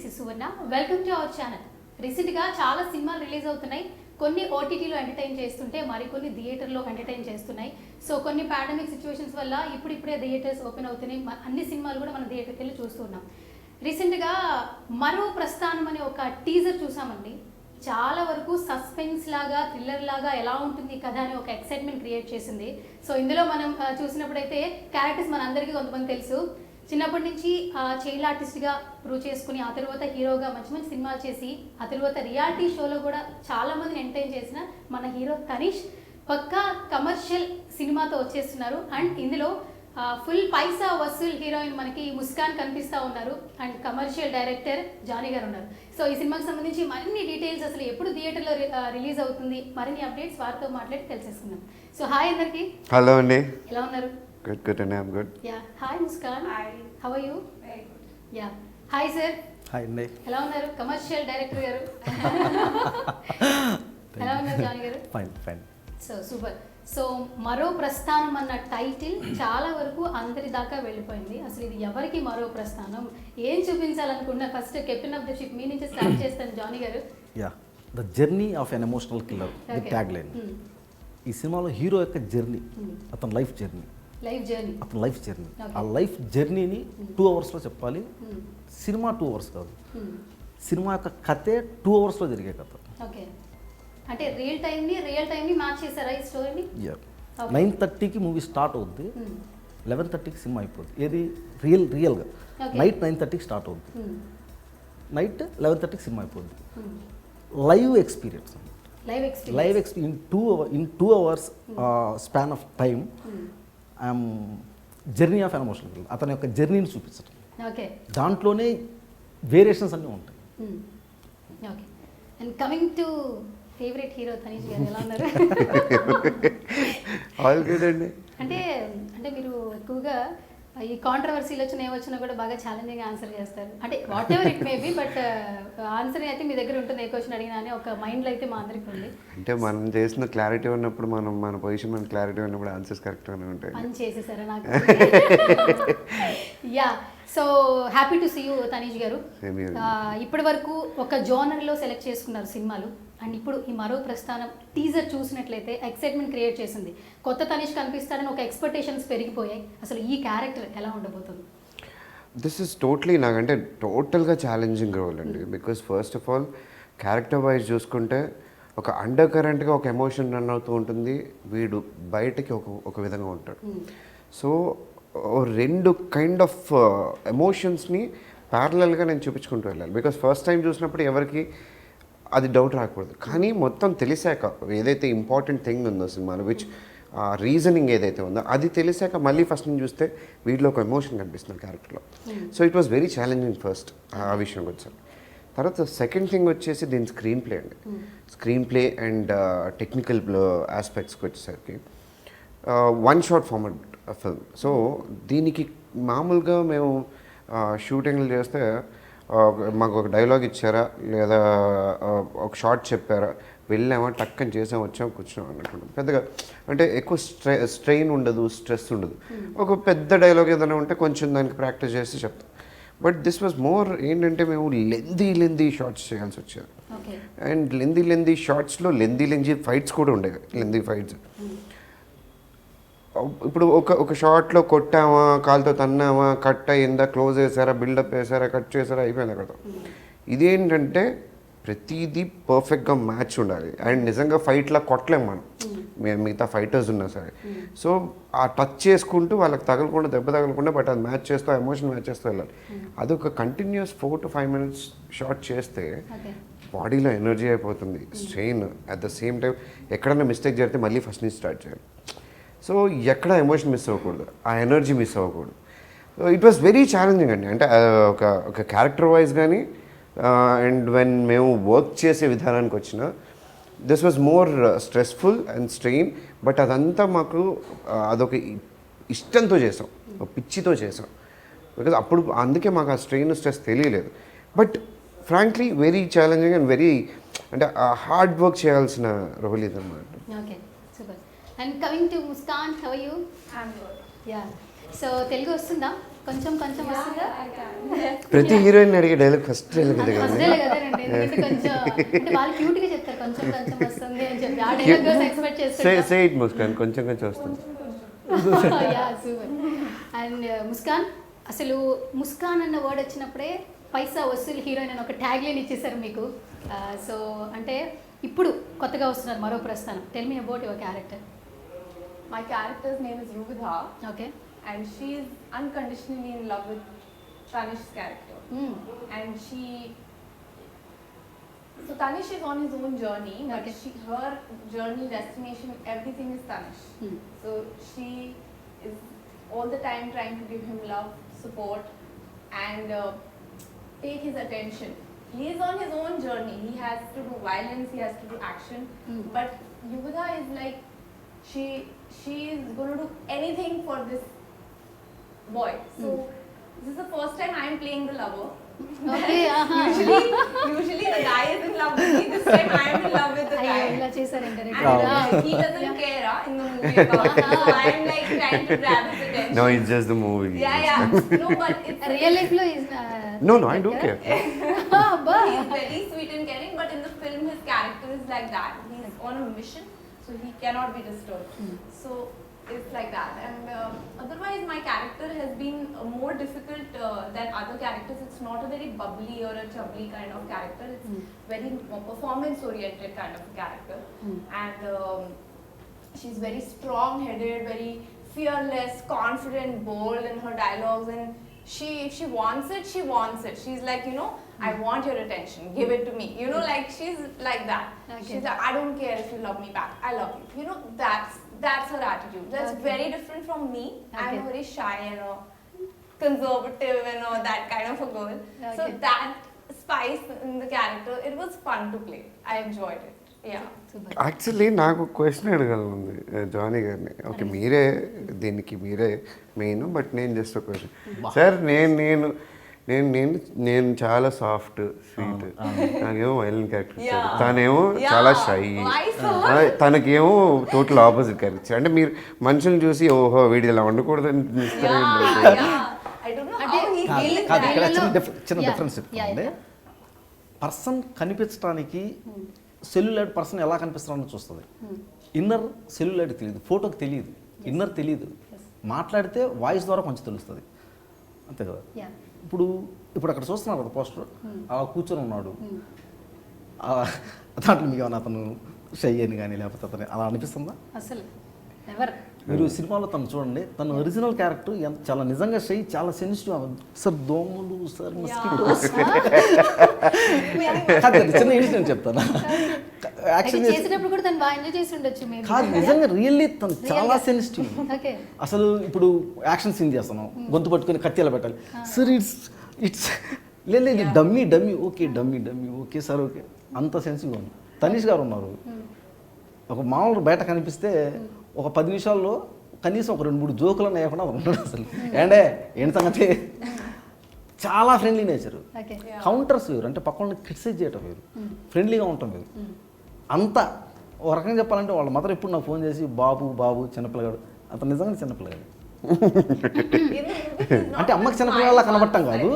is Suvarna. Welcome to our channel. రీసెంట్గా చాలా సినిమాలు రిలీజ్ అవుతున్నాయి. కొన్ని ఓటీటీలో ఎంటర్టైన్ చేస్తుంటే మరికొన్ని థియేటర్లో ఎంటర్టైన్ చేస్తున్నాయి. సో కొన్ని పాండమిక్ సిచ్యువేషన్స్ వల్ల ఇప్పుడిప్పుడే థియేటర్స్ ఓపెన్ అవుతున్నాయి. అన్ని సినిమాలు కూడా మనం థియేటర్కి వెళ్ళి చూస్తున్నాం. రీసెంట్గా మరో ప్రస్థానం అనే ఒక టీజర్ చూసామండి. చాలా వరకు సస్పెన్స్ లాగా థ్రిల్లర్ లాగా ఎలా ఉంటుంది కథ అని ఒక ఎక్సైట్మెంట్ క్రియేట్ చేసింది. సో ఇందులో మనం చూసినప్పుడైతే క్యారెక్టర్స్ మనందరికీ కొంతమంది తెలుసు. చిన్నప్పటి నుంచి చైల్డ్ ఆర్టిస్ట్గా ప్రూవ్ చేసుకుని ఆ తర్వాత హీరోగా మంచి మంచి సినిమాలు చేసి ఆ తర్వాత రియాలిటీ షోలో కూడా చాలామందిని ఎంటర్టైన్ చేసిన మన హీరో తనీష్ పక్కా కమర్షియల్ సినిమాతో వచ్చేస్తున్నారు. అండ్ ఇందులో ఫుల్ పైసా వసూల్ హీరోయిన్ మనకి ముస్కాన్ కనిపిస్తూ ఉన్నారు. అండ్ కమర్షియల్ డైరెక్టర్ జానీ గారు ఉన్నారు. సో ఈ సినిమాకి సంబంధించి మరిన్ని డీటెయిల్స్, అసలు ఎప్పుడు థియేటర్లో రిలీజ్ అవుతుంది, మరిన్ని అప్డేట్స్ వారితో మాట్లాడి తెలిసేసుకుందాం. సో హాయ్ అందరికి. హలో అండి. ఎలా ఉన్నారు? Good and I'm good. Yeah. Hi Muskan. Hi. How are you? Very good. Yeah. Hi sir. Hi అండి. ఎలా ఉన్నారు? కమర్షియల్ డైరెక్టర్ గారు. ఎలా ఉన్నారు జానీ గారు? ఫైన్. So super. సో మరో ప్రస్థానం అన్న టైటిల్ చాలా వరకు అందరి దాకా వెళ్ళిపోయింది. అసలు ఇది ఎవరికి మరో ప్రస్థానం, ఏం చూపించాలనుకున్నా first captain of the ship మీ నుంచి స్టార్ట్ చేస్తాను జానీ గారు. Yeah, the journey of an emotional killer with tag line. ఈ సినిమాలో హీరో యొక్క జర్నీ, అతని లైఫ్ జర్నీ. ఆ లైఫ్ జర్నీని 2 అవర్స్లో చెప్పాలి. సినిమా 2 అవర్స్ కాదు, సినిమా యొక్క కథే 2 అవర్స్లో జరిగే కథ. ఓకే, అంటే రియల్ టైంని మ్యాచ్ చేశారా ఈ స్టోరీని? 9:30కి మూవీ స్టార్ట్ అవుద్ది, 11:30కి సినిమా అయిపోద్ది. ఏది రియల్గా నైట్ 9:30కి స్టార్ట్ అవుద్ది, నైట్ 11:30కి సినిమా అయిపోద్ది. Live experience in 2 hours span of time. I'm journey of emotional killer, అతని యొక్క జర్నీని చూపించడం. ఓకే, దాంట్లోనే వేరియేషన్స్ అన్నీ ఉంటాయి. Okay, and coming to favourite hero Tanish garu, ఎలా ఉన్నారు? ఆల్ గుడ్ అండి. అంటే మీరు ఎక్కువగా ఈ కాంట్రవర్సీలు ఏమొచ్చినా కూడా బాగా ఛాలెంజింగ్ ఆన్సర్ చేస్తారు. అంటే what ever it may be, but answer అయితే మీ దగ్గర ఉంటుంది. ఏ క్వశ్చన్ అడిగినా అని ఒక మైండ్లో అయితే మా అందరికీ ఉంది. అంటే మనం చేసిన క్లారిటీ ఉన్నప్పుడు, మన పొజిషన్ మన క్లారిటీ ఉన్నప్పుడు ఆన్సర్స్ కరెక్ట్గానే ఉంటాయి. పని చేసేసారా నాకు? Yeah, so happy to see you Tanish garu. ఇప్పటి వరకు ఒక జోనర్లో సెలెక్ట్ చేసుకున్నారు సినిమాలు, అండ్ ఇప్పుడు ఈ మరో ప్రస్థానం టీజర్ చూసినట్లయితే ఎక్సైట్మెంట్ క్రియేట్ చేసింది. కొత్త తనీష్ కనిపిస్తాడని ఒక ఎక్స్పెక్టేషన్స్ పెరిగిపోయాయి. అసలు ఈ క్యారెక్టర్ ఎలా ఉండబోతుంది? దిస్ ఇస్ నాకంటే టోటల్గా ఛాలెంజింగ్ రోల్ అండి. Because first of all character wise చూసుకుంటే ఒక అండర్ కరెంట్గా ఒక ఎమోషన్ రన్ అవుతూ ఉంటుంది, వీడు బయటకి ఒక విధంగా ఉంటాడు. సో 2 కైండ్ ఆఫ్ ఎమోషన్స్ని ప్యారలల్గా నేను చూపించుకుంటూ వెళ్ళాలి. బికాస్ ఫస్ట్ టైం చూసినప్పుడు ఎవరికి అది డౌట్ రాకూడదు, కానీ మొత్తం తెలిసాక ఏదైతే ఇంపార్టెంట్ థింగ్ ఉందో సినిమాలో, విచ్ రీజనింగ్ ఏదైతే ఉందో అది తెలిసాక మళ్ళీ ఫస్ట్ నుంచి చూస్తే వీటిలో ఒక ఎమోషన్ కనిపిస్తుంది క్యారెక్టర్లో. So it was very challenging first ఆ విషయంకి వచ్చాను. తర్వాత సెకండ్ థింగ్ వచ్చేసి దీని స్క్రీన్ ప్లే అండి. స్క్రీన్ ప్లే అండ్ టెక్నికల్ ఆస్పెక్ట్స్కి వచ్చేసరికి 1 షాట్ ఫార్మాట్ ఫిల్మ్. సో దీనికి మామూలుగా మేము షూటింగ్లు చేస్తే మాకు ఒక డైలాగ్ ఇచ్చారా, లేదా ఒక షార్ట్ చెప్పారా, వెళ్ళామా, టక్కని చేసాం, వచ్చాం, కూర్చున్నాం అన్నట్టు. పెద్దగా అంటే ఎక్కువ స్ట్రెయిన్ ఉండదు, స్ట్రెస్ ఉండదు. ఒక పెద్ద డైలాగ్ ఏదైనా ఉంటే కొంచెం దానికి ప్రాక్టీస్ చేసి చెప్తాం. బట్ దిస్ వాజ్ మోర్ ఏంటంటే మేము లెందీ షార్ట్స్ చేయాల్సి వచ్చేది. అండ్ లెందీ షార్ట్స్లో లెందీ ఫైట్స్ కూడా ఉండేవి. లెందీ ఫైట్స్ ఇప్పుడు ఒక షార్ట్లో కొట్టామా, కాలుతో తన్నామా, కట్ అయ్యిందా, క్లోజ్ చేసారా, బిల్డప్ వేసారా, కట్ చేసారా, అయిపోయింది అక్కడ. ఇదేంటంటే ప్రతిదీ పర్ఫెక్ట్గా మ్యాచ్ ఉండాలి. అండ్ నిజంగా ఫైట్లా కొట్టలేం మనం, మిగతా ఫైటర్స్ ఉన్నా సరే. సో ఆ టచ్ చేసుకుంటూ వాళ్ళకి తగలకుండా, దెబ్బ తగలకుండా, బట్ అది మ్యాచ్ చేస్తూ, ఎమోషన్ మ్యాచ్ చేస్తూ వెళ్ళాలి. అదొక కంటిన్యూస్ 4 to 5 minutes షార్ట్ చేస్తే బాడీలో ఎనర్జీ అయిపోతుంది, strain. At the same time ఎక్కడైనా మిస్టేక్ జరిగితే మళ్ళీ ఫస్ట్ నుంచి స్టార్ట్ చేయాలి. సో ఎక్కడ ఎమోషన్ మిస్ అవ్వకూడదు, ఆ ఎనర్జీ మిస్ అవ్వకూడదు. ఇట్ వాస్ వెరీ ఛాలెంజింగ్ అండి. అంటే ఒక క్యారెక్టర్ వైజ్ కానీ అండ్ వెన్ మేము వర్క్ చేసే విధానానికి వచ్చిన this was more stressful and strain. But అదంతా మాకు అదొక ఇష్టంతో చేసాం, పిచ్చితో చేసాం. బికాజ్ అప్పుడు అందుకే మాకు ఆ స్ట్రెయిన్ స్ట్రెస్ తెలియలేదు. But frankly very challenging and very అంటే హార్డ్ వర్క్ చేయాల్సిన రోల్ ఇదన్నమాట. Okay, super. And coming to Muskan, how are you? I'm good. Yeah, so Telugu వస్తుందా? కొంచెం కొంచెం వస్తుందా? ప్రతి హీరోయిన్ అడిగే డైలాగ్ ఫస్ట్ డైలాగ్ అది కదా. ఫస్ట్ డైలాగ్ అదేనండి, ఎందుకంటే కొంచెం అంటే వాళ్ళు క్యూట్ గా చెప్తారు కొంచెం కొంచెం వస్తుంది అని చెప్పి ఆ డైలాగ్ కోసం ఎక్స్పెక్ట్ చేస్తారు. సే ఇట్ ముస్కాన్, కొంచెం కొంచెం వస్తుంది. Yeah super. అండ్ ముస్కాన్, అసలు ముస్కాన్ అన్న వర్డ్ వచ్చినప్పుడే పైసా వసూల్ హీరోయిన్ అని ఒక ట్యాగ్ లైన్ ఇచ్చేసారు మీకు. సో అంటే ఇప్పుడు కొత్తగా వస్తున్నారు మరో ప్రస్థానం. Tell me about your character. My character's name is Yugudha, okay. and she is unconditionally in love with Tanish's character. And so Tanish is on his own journey, but Okay. her journey, destination, everything is Tanish. So she is all the time trying to give him love, support, and take his attention. He is on his own journey. He has to do violence, he has to do action, but Yugudha is like, she is going to do anything for this boy. So this is the first time I am playing the lover. Okay, Usually the guy is in love with me. This time I am in love with the అయ్యో guy. ఇలా చేశారండి And director. he doesn't care in the movie about it. So I am like trying to grab his attention. No, it's just the movie. Yeah. No, but it's real life లో is, No, I don't care. అబ్బా. he's very sweet and caring, but in the film his character is like that. He's on a mission, so he cannot be disturbed. So it's like that. And otherwise my character has been more difficult than other characters. It's not a very bubbly or a chubbly kind of character. It's very performance oriented kind of a character. And she's very strong headed, very fearless, confident, bold in her dialogues, and if she wants it, she wants it. She's like, you know, I want your attention, give it to me. You know, like she's like that. Okay. She's like, I don't care if you love me back, I love you. You know, that's her attitude. That's Okay. very different from me. Okay. I'm very shy and conservative and that kind of a girl. So Okay. that spice in the character, it was fun to play. I enjoyed it. Yeah. Super. Actually నాకు question అడగాలి జానీ గారిని. Okay, మీరే దీనికి మీరే main, but నేను just ఒక question. Sir నేను చాలా సాఫ్ట్ స్వీట్, నాకేమో వైలెంట్ క్యారెక్టర్ ఇచ్చారు, తనేమో చాలా షై, Why so? తనకేమో టోటల్ ఆపోజిట్ క్యారెక్టర్. అంటే మీరు మనుషులను చూసి ఓహో వీడి ఇలా వండకూడదని Yeah. I don't know how he అంటే- feels కాదు, that. ఇక్కడ వీళ్ళలో- చిన్న Yeah, డిఫరెన్స్ yeah, చెప్తానండి. పర్సన్ కనిపించడానికి సెల్యులైడ్ పర్సన్ ఎలా కనిపిస్తున్నాడో చూస్తుంది. ఇన్నర్ సెల్యులైడ్ తెలియదు, ఫోటోకి తెలియదు, ఇన్నర్ తెలియదు. మాట్లాడితే వాయిస్ ద్వారా కొంచెం తెలుస్తుంది, అంతే కదా. Yeah. ఇప్పుడు అక్కడ చూస్తున్నారు కదా పోస్టర్, అలా కూర్చొని ఉన్నాడు. దాంట్లో మీకు ఏమైనా అతను షై అని కానీ లేకపోతే అతను అలా అనిపిస్తుందా? అసలు ఎవర్. మీరు సినిమాలో తను చూడండి, తన ఒరిజినల్ క్యారెక్టర్ చాలా నిజంగా షై, చాలా సెన్సిటివ్. సార్ దోమలు, సార్ మస్కిటోస్, చిన్న ఇన్సిడెంట్ చెప్తాను. యాక్షన్ చేసేటప్పుడు కూడా తను బాగా ఎంజాయ్ చేసి ఉండొచ్చు maybe. కాదు, నిజంగా రియల్లీ తను చాలా సెన్సిటివ్. ఓకే. అసలు ఇప్పుడు యాక్షన్ సీన్ చేస్తాను, గొంతు పట్టుకొని కత్తిలా పెట్టాలి. సార్ ఇట్స్ లేదు dummy okay, dummy okay sir, okay, అంత సెన్సిటివ్గా ఉంది. తనీష్ గారు ఉన్నారు, ఒక మామూలు బయట కనిపిస్తే ఒక 10 నిమిషాల్లో కనీసం ఒక 2-3 జోకులు వేయకుండా ఉన్నాడు. అసలు ఏంటి సంగతి, చాలా ఫ్రెండ్లీ నేచరు. ఓకే. కౌంటర్స్ వేరు, అంటే పక్కన క్రిటిసైజ్ చేయటం వేరు, ఫ్రెండ్లీగా ఉండటం వేరు. అంతా ఒక రకంగా చెప్పాలంటే వాళ్ళ మదర్ ఎప్పుడు నాకు ఫోన్ చేసి బాబు చిన్నపిల్లగాడు, అతను నిజంగా చిన్నపిల్లగాడు. అంటే అమ్మకి చిన్నపిల్లలా కనబడటం కాదు,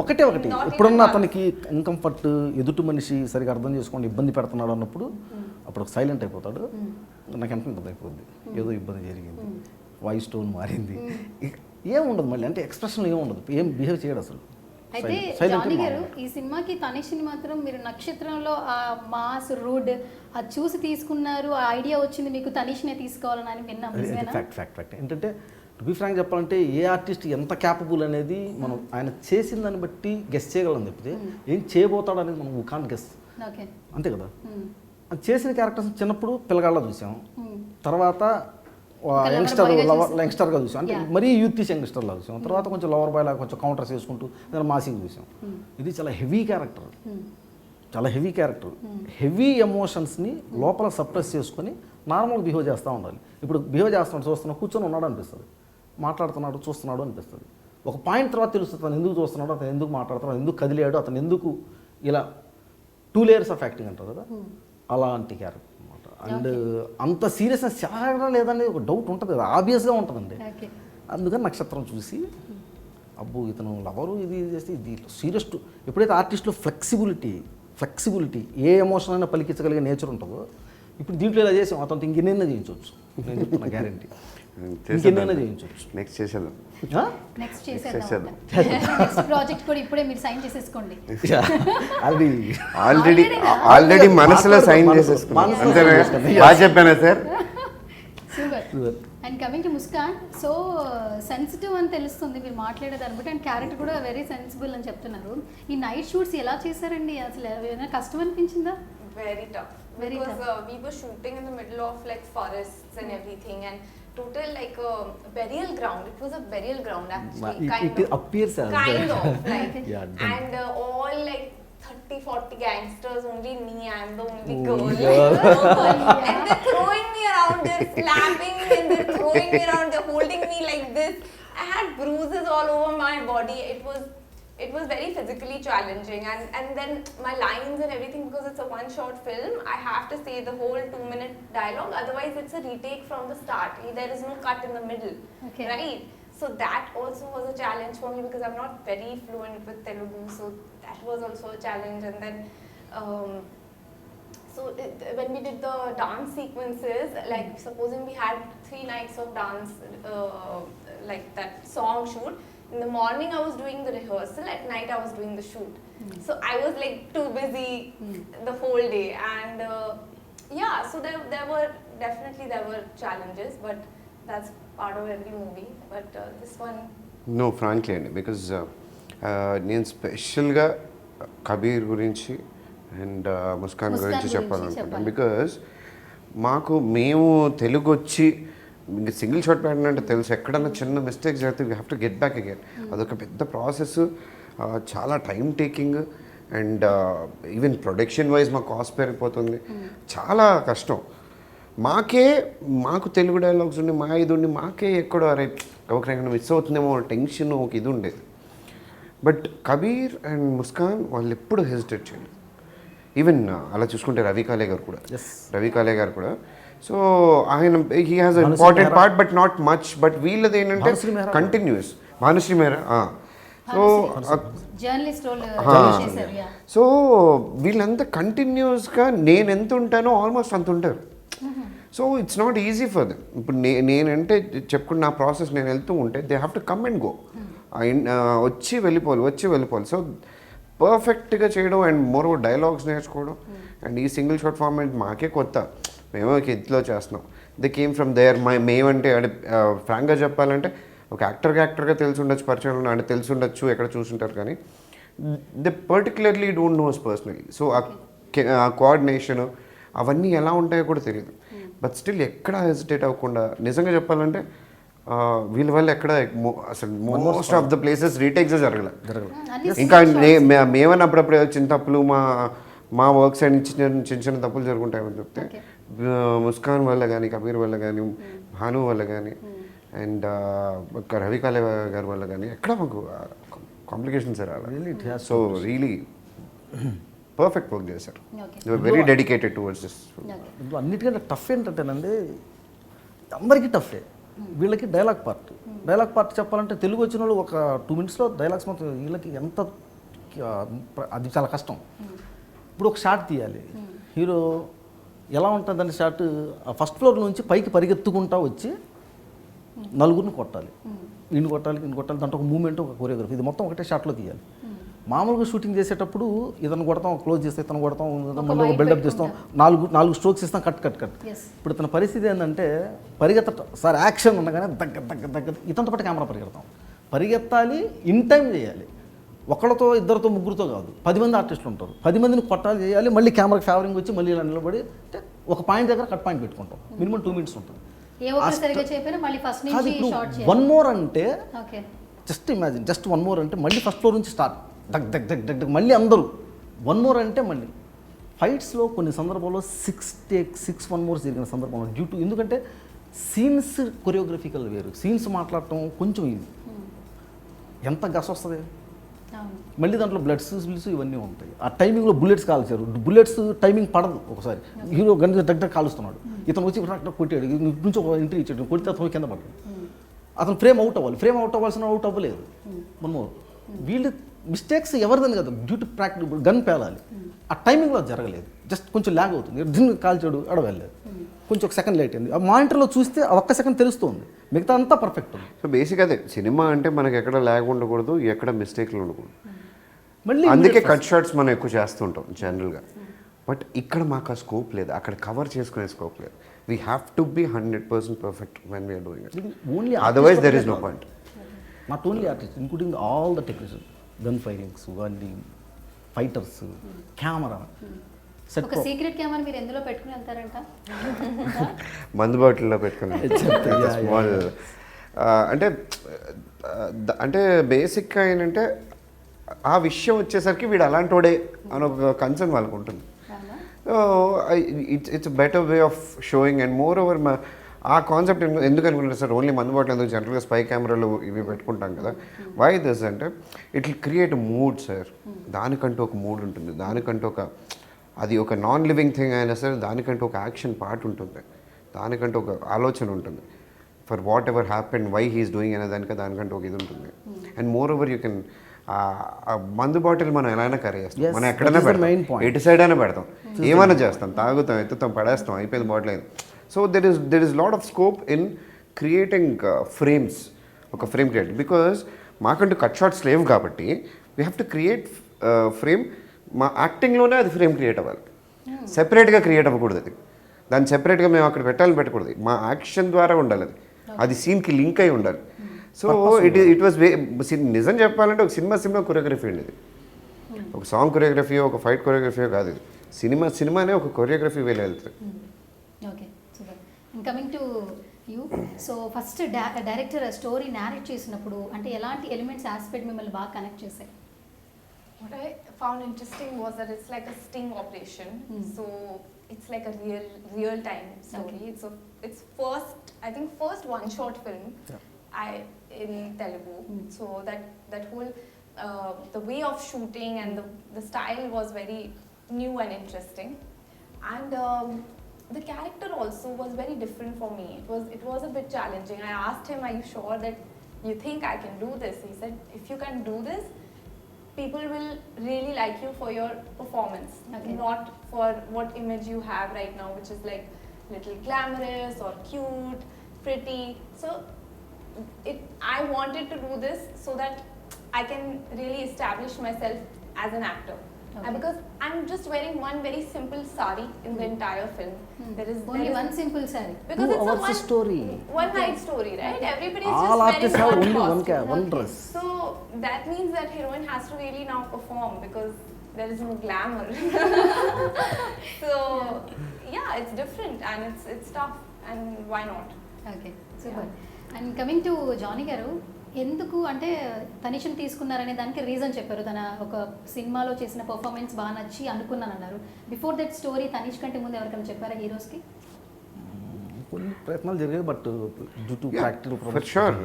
ఒకటి ఇప్పుడున్న అతనికి ఇన్కంఫర్ట్, ఎదుటి మనిషి సరిగా అర్థం చేసుకోండి ఇబ్బంది పెడుతున్నాడు అన్నప్పుడు అప్పుడు సైలెంట్ అయిపోతాడు. నాకు ఎంత ఇబ్బంది అయిపోద్ది, ఏదో ఇబ్బంది జరిగింది, వాయిస్ టోన్ మారింది, ఏముండదు మళ్ళీ, అంటే ఎక్స్ప్రెషన్ ఏముండదు, ఏం బిహేవ్ చేయడు అసలు. అయితే జానీ గారు ఈ సినిమాకి తనిష్ని మాత్రం మీరు నక్షత్రంలో ఆ మాస్ రూడ్ అది చూసి తీసుకున్నారు, ఆ ఐడియా వచ్చింది మీకు తనిష్నే తీసుకోవాలని విన్నాం. నిజమేనా? ఫ్యాక్ట్ ఏంటంటే, టు బి ఫ్రాంక్ చెప్పాలంటే ఏ ఆర్టిస్ట్ ఎంత క్యాపబుల్ అనేది మనం ఆయన చేసిన దాన్ని బట్టి గెస్ చేయగలం తప్పితే ఏం చేయబోతాడు అనేది మనం కాంట్ గెస్, ఓకే. అంతే కదా. అది చేసిన క్యారెక్టర్స్ చిన్నప్పుడు పిల్లగాళ్ళ చూసాం, తర్వాత యంగ్స్టర్గా చూసాం, అంటే మరీ యూత్ యంగ్స్టర్లా చూసాం, తర్వాత కొంచెం లవర్ బాయ్ లాగా కొంచెం కౌంటర్స్ వేసుకుంటూ దాని మాసింగ్ చూసాం. ఇది చాలా హెవీ క్యారెక్టర్, హెవీ ఎమోషన్స్ని లోపల సప్రెస్ చేసుకొని నార్మల్గా బిహేవ్ చేస్తూ ఉండాలి. ఇప్పుడు బిహేవ్ చేస్తున్నాడు, చూస్తున్నాడు, కూర్చొని ఉన్నాడు అనిపిస్తుంది, మాట్లాడుతున్నాడు చూస్తున్నాడు అనిపిస్తుంది. ఒక పాయింట్ తర్వాత తెలుస్తుంది అతను ఎందుకు చూస్తున్నాడు, అతను ఎందుకు మాట్లాడుతున్నాడు, ఎందుకు కదిలాడు, అతను ఎందుకు ఇలా 2 layers ఆఫ్ యాక్టింగ్ అంటారు కదా, అలాంటి క్యారెక్టర్ అనమాట. అండ్ అంత సీరియస్నెస్ చాలా లేదని ఒక డౌట్ ఉంటుంది కదా, ఆబ్వియస్గా ఉంటుందండి. అందుకని నక్షత్రం చూసి అబ్బో ఇతను లవరు ఇది చేస్తే ఇది సీరియస్ ఎప్పుడైతే ఆర్టిస్ట్లో ఫ్లెక్సిబిలిటీ ఏ ఎమోషన్ అయినా పలికించగలిగే నేచర్ ఉంటుందో ఇప్పుడు దీంట్లో ఇలా చేసాం అతను ఇంకెన్నైనా చేయించవచ్చు నేను చెప్తున్నా గ్యారంటీ ఇంకెన్నైనా చేయించవచ్చు నెక్స్ట్ చేసేద్దాం. నెక్స్ట్ చేసేద్దాం. చేసేద్దాం. నెక్స్ట్ ప్రాజెక్ట్ కూడా ఇప్పుడే మీరు సైన్ చేసేసుకోండి. ఆల్రెడీ మనసులో సైన్ చేసేసుకున్నాం. అంతేనా? బాగా చెప్పానా sir? Super. And coming to Muskan, so sensitive అని తెలుస్తుంది మీరు మాట్లాడేదాన్ని బట్టి, అండ్ క్యారెక్టర్ కూడా వెరీ సెన్సిబుల్ అని చెప్తున్నారు. ఈ నైట్ షూట్స్ ఎలా చేశారండి? అసలు ఏమైనా కష్టం అనిపించిందా? Very tough. Very because tough. We were shooting in the middle of like forests and everything, and total like a burial ground. It was a burial ground actually. It appears as kind of like Yeah, done. and all like 30-40 gangsters, only me, I'm the only Oh, girl. girl. And they're throwing me around, they're slapping me and they're throwing me around, they're holding me like this. I had bruises all over my body. It was very physically challenging, and then my lines and everything, because it's a one short film, I have to say the whole 2-minute dialogue, otherwise it's a retake from the start. There is no cut in the middle. Okay. Right? So that also was a challenge for me because I'm not very fluent with Telugu, so that was also a challenge. And then when we did the dance sequences, like supposing we had 3 nights of dance, like that song shoot. In the morning I was doing the rehearsal, at night I was doing the shoot. So I was like too busy the whole day, and yeah, so there were challenges, but that's part of every movie. But this one, no frankly అండి, because నేను స్పెషల్గా కబీర్ గురించి and Muskan గురించి గురించి చెప్పాలనుకుంటాను. చెప్పాలి. Because మేము తెలుగు వచ్చి ఇంకా సింగిల్ షాట్ ప్యాటర్న్ అంటే తెలుసు, ఎక్కడన్నా చిన్న మిస్టేక్స్ అయితే we have to get back again. అదొక పెద్ద ప్రాసెస్, చాలా time taking, and even production wise మా కాస్ట్ పెరిగిపోతుంది, చాలా కష్టం. మాకు తెలుగు డైలాగ్స్ ఉండి మా ఇది ఉండి మాకే ఎక్కడో అరే ఒకరికైనా మిస్ అవుతుందేమో టెన్షన్ ఒక ఇది ఉండేది. బట్ కబీర్ అండ్ ముస్కాన్ వాళ్ళు ఎప్పుడు హెసిటేట్ చేయలేదు. ఈవెన్ అలా చూసుకుంటే రవి కాలే గారు కూడా సో ఆయన he has a important part but not much. But వీళ్ళది ఏంటంటే continuous. Bhanushree Mehra. So journalist role చేశారు. యా. సో వీళ్ళంతా కంటిన్యూస్గా నేను ఎంత ఉంటానో ఆల్మోస్ట్ అంత ఉంటారు. So it's not easy for them. ఇప్పుడు నేనంటే చెప్పుకున్న నా ప్రాసెస్ నేను వెళ్తూ ఉంటే they have to come and go, వచ్చి వెళ్ళిపోవాలి. సో పర్ఫెక్ట్గా చేయడం అండ్ మోర్ డైలాగ్స్ నేర్చుకోవడం, అండ్ ఈ సింగిల్ షాట్ ఫార్మాట్ మాకే కొత్త, మేము ఇంట్లో చేస్తున్నాం. They came from there. మేమంటే అంటే ఫ్రాంక్గా చెప్పాలంటే ఒక యాక్టర్గా తెలిసి ఉండొచ్చు, పరిచయం అంటే తెలిసి ఉండొచ్చు, ఎక్కడ చూసుంటారు, కానీ they particularly don't knows personally. So ఆ కోఆర్డినేషన్ అవన్నీ ఎలా ఉంటాయో కూడా తెలియదు. బట్ స్టిల్ ఎక్కడ హెసిటేట్ అవ్వకుండా, నిజంగా చెప్పాలంటే వీళ్ళ వల్ల ఎక్కడ అసలు most of the places retakes జరగలేదు. ఇంకా మేమన్నా అప్పుడప్పుడు చిన్న తప్పులు మా వర్క్ సైడ్ నుంచి చిన్న తప్పులు జరుగుంటాయని చెప్తే ముస్కాన్ వల్ల కానీ, కబీర్ వల్ల కానీ, భాను వల్ల కానీ, అండ్ రవి కాలే గారి వల్ల కానీ ఎక్కడ మాకు కాంప్లికేషన్స్ రావాలి. సో రియలీ పర్ఫెక్ట్ వర్క్ చేశారు. Very dedicated towards this. ఇందులో అన్నిటికంటే టఫ్ ఏంటంటేనండి, అందరికీ టఫే. వీళ్ళకి డైలాగ్ పార్ట్ చెప్పాలంటే తెలుగు వచ్చిన వాళ్ళు ఒక 2 minutesలో డైలాగ్స్ మొత్తం వీళ్ళకి ఎంత అది చాలా కష్టం. ఇప్పుడు ఒక షాట్ తీయాలి, హీరో ఎలా ఉంటుందని షాట్ ఫస్ట్ ఫ్లోర్ నుంచి పైకి పరిగెత్తుకుంటా వచ్చి నలుగురిని కొట్టాలి, ఇన్ని కొట్టాలి, దాంట్లో ఒక మూమెంట్, ఒక కొరియోగ్రఫీ, ఇది మొత్తం ఒకటే షాట్లో తీయాలి. మామూలుగా షూటింగ్ చేసేటప్పుడు ఇతను కొడతాం, క్లోజ్ చేస్తే ఇతను కొడతాం, మళ్ళీ ఒక బిల్డప్ చేస్తాం, నాలుగు స్ట్రోక్స్ ఇస్తాం, కట్. ఇప్పుడు ఇతని పరిస్థితి ఏంటంటే సార్ యాక్షన్ ఉండగానే దగ్గర ఇతనితో పాటు కెమెరా పరిగెత్తాలి, ఇన్ టైం చేయాలి. ఒకళ్ళతో, ఇద్దరితో, ముగ్గురితో కాదు, 10 మంది ఆర్టిస్టులు ఉంటారు, 10 మందిని కొట్టాలి, చేయాలి, మళ్ళీ కెమెరాకి ఫేవరింగ్ వచ్చి మళ్ళీ ఇలా నిలబడి ఒక పాయింట్ దగ్గర కట్ పాయింట్ పెట్టుకుంటాం. మినిమం 2 minutes ఉంటుంది. వన్ మోర్ అంటే జస్ట్ ఇమాజిన్, జస్ట్ 1 more అంటే మళ్ళీ ఫస్ట్ ఫ్లోర్ నుంచి స్టార్ట్, దగ్గ మళ్ళీ అందరూ 1 more అంటే మళ్ళీ ఫైట్స్లో కొన్ని సందర్భాల్లో 6 1 more జరిగిన సందర్భంలో ఎందుకంటే సీన్స్ కొరియోగ్రఫికల్ వేరు, సీన్స్ మాట్లాడటం కొంచెం ఇది ఎంత గస్ వస్తుంది, మళ్ళీ దాంట్లో బ్లడ్స్ ఇవన్నీ ఉంటాయి. ఆ టైమింగ్లో బుల్లెట్స్ కాల్చారు, బుల్లెట్స్ టైమింగ్ పడదు. ఒకసారి హీరో గన్ దగ్గర కాలుస్తున్నాడు, ఇతను వచ్చి కొట్టాడు, నుంచి ఒక ఎంట్రీ ఇచ్చాడు, కొడితే అతను కింద పడ్డాడు. అతను ఫ్రేమ్ అవుట్ అవ్వాలి, ఫ్రేమ్ అవుట్ అవ్వాల్సిన అవుట్ అవ్వలేదు. మనము వీళ్ళు మిస్టేక్స్ ఎవరిదని కదా, డ్యూటీ ప్రాక్టిస్ గన్ పేలాలి, ఆ టైమింగ్లో జరగలేదు, జస్ట్ కొంచెం ల్యాగ్ అవుతుంది, దిన్ కాల్చాడు అడవలేదు, కొంచెం ఒక సెకండ్ లేట్ అయింది. ఆ మానిటర్లో చూస్తే ఆ ఒక్క సెకండ్ తెలుస్తుంది, మిగతా అంతా పర్ఫెక్ట్ ఉంది. సో బేసిక్ అదే సినిమా అంటే మనకి ఎక్కడ ల్యాగ్ ఉండకూడదు, ఎక్కడ మిస్టేక్లు ఉండకూడదు. మళ్ళీ అందుకే కట్ షాట్స్ మనం ఎక్కువ చేస్తుంటాం జనరల్గా. బట్ ఇక్కడ మాకు ఆ స్కోప్ లేదు, అక్కడ కవర్ చేసుకునే స్కోప్ లేదు. We have to be 100% perfect when we're doing it. Only otherwise there is no point. Not only artist, including all the technician, gun firings, వాళ్ళీ ఫైటర్స్, కెమెరా సెట్. ఒక secret camera మీరు ఎందులో పెట్టుకుని వెళ్తారంట? మందు బాటిల్లో పెట్టుకున్నాం స్మాల్. అంటే అంటే బేసిక్గా ఏంటంటే ఆ విషయం వచ్చేసరికి వీడు అలాంటి వాడే అని ఒక కన్సర్న్ వాళ్ళకు ఉంటుంది. So it's better way of showing. And more over ఆ కాన్సెప్ట్ ఎందుకు అనుకుంటారు సార్, ఓన్లీ మందు బాటిల్ ఎందుకు, జనరల్గా స్పై కెమెరాలు ఇవి పెట్టుకుంటాం కదా. వై దిస్ అంటే it will create mood sir. దానికంటూ ఒక మూడ్ ఉంటుంది, దానికంటూ ఒక, అది ఒక నాన్ లివింగ్ థింగ్ అయినా సరే దానికంటూ ఒక యాక్షన్ పార్ట్ ఉంటుంది, దానికంటూ ఒక ఆలోచన ఉంటుంది. For whatever happen, why he's doing అనే దానికంటూ ఒక ఇది ఉంటుంది. And moreover you can మందు బాటిల్ మనం ఎలా అయినా కర్రీ చేస్తాం, మనం ఎక్కడైనా పెడతాం, ఎటు సైడ్ అయినా పెడతాం, ఏమైనా చేస్తాం, తాగుతాం, ఎత్తుతాం, పడేస్తాం, అయిపోయింది బాటిల్ అయింది. So there is lot of scope in creating frames. ఒక ఫ్రేమ్ క్రియేట్, బికాజ్ మాకంటూ కట్ షాట్స్ లేవు కాబట్టి we have to create frame. మా యాక్టింగ్లోనే అది ఫ్రేమ్ క్రియేట్ అవ్వాలి, సెపరేట్గా క్రియేట్ అవ్వకూడదు. అది దాన్ని సెపరేట్గా మేము అక్కడ పెట్టకూడదు, మా యాక్షన్ ద్వారా ఉండాలి, అది సీన్కి లింక్ అయి ఉండాలి. సో ఇట్ వాజ్ నిజం చెప్పాలంటే ఒక సినిమా కొరియోగ్రఫీ అండి ఇది. ఒక సాంగ్ కొరియోగ్రఫీయో, ఒక ఫైట్ కొరియోగ్రఫీయో కాదు ఇది. సినిమానే ఒక కొరియోగ్రఫీ వేలు వెళ్తుంది. Okay, super. Coming to you, so first director story narrate చేసినప్పుడు అంటే ఎలాంటి ఎలిమెంట్స్ ఆస్పెక్ట్ మిమ్మల్ని బాగా కనెక్ట్ చేశాయి? What I found interesting was that it's like a sting operation. So it's like a real time story. Okay. So it's first one short film in Telugu. So that whole the way of shooting and the style was very new and interesting. And the character also was very different for me. It was a bit challenging. I asked him, "Are you sure that you think I can do this?" He said, "If you can do this, people will really like you for your performance, not for what image you have right now, which is like little glamorous or cute, pretty." So I wanted to do this so that I can really establish myself as an actor. Because I'm just wearing one very simple sari in the entire film. There is one simple sari. Because it's a story. One night story, right? Everybody is All just artists wearing have one only costume. one dress. So that means that heroine has to really now perform because there is no glamour. So yeah, it's different and it's tough, and why not? Okay, super. And coming to Jani garu, ఎందుకు అంటే తనిష్ని తీసుకున్నారనే దానికి reason చెప్పారు. తన ఒక సినిమాలో చేసిన performance బాగా నచ్చి అనుకున్నాను అన్నారు. బిఫోర్ దట్ స్టోరీ తనిష్ కంటే ముందు ఎవరికైనా చెప్పారా హీరోస్కి? కొన్ని ప్రయత్నాలు జరిగాయి, but due to practical for sure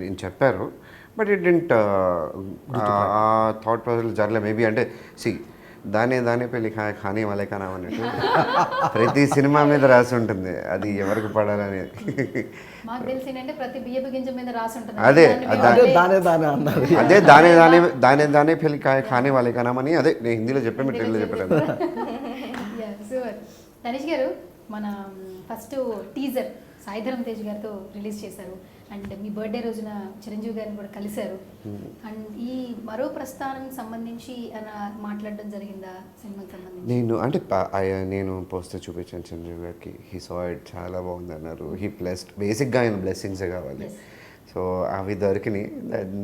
నేను చెప్పారు, but it didn't that process జరలే. మేబీ అంటే దానే పెళ్ళి ఖానీ వాళ్ళే కానా అన్నట్టు ప్రతి సినిమా మీద రాసి ఉంటుంది అది ఎవరికి పడాలనేది. మాకు తెలిసిందంటే ప్రతి బియ్యపు గింజ మీద రాసి ఉంటుంది. అదే దానే పెళ్ళి ఖానీ వాళ్ళే కానామని అదే నేను హిందీలో చెప్పాను, మీరు తెలుగులో చెప్పాను. సూపర్. తనిష్ గారు, మన ఫస్ట్ టీజర్ సాయిధరం తేజ్ గారితో రిలీజ్ చేశారు. అండ్ మీ బర్త్డే రోజున చిరంజీవి గారిని కూడా కలిశారు. అండ్ ఈ మరో ప్రస్థానానికి సంబంధించి మాట్లాడడం జరిగిందా సినిమాకి సంబంధించి? నేను పోస్టర్ చూపించాను చిరంజీవి గారికి. హీ సా ఇట్, చాలా బాగుంది అన్నారు. హీ బ్లెస్డ్, బేసిక్గా ఆయన బ్లెస్సింగ్సే కావాలి. సో అవి దొరికినాయి,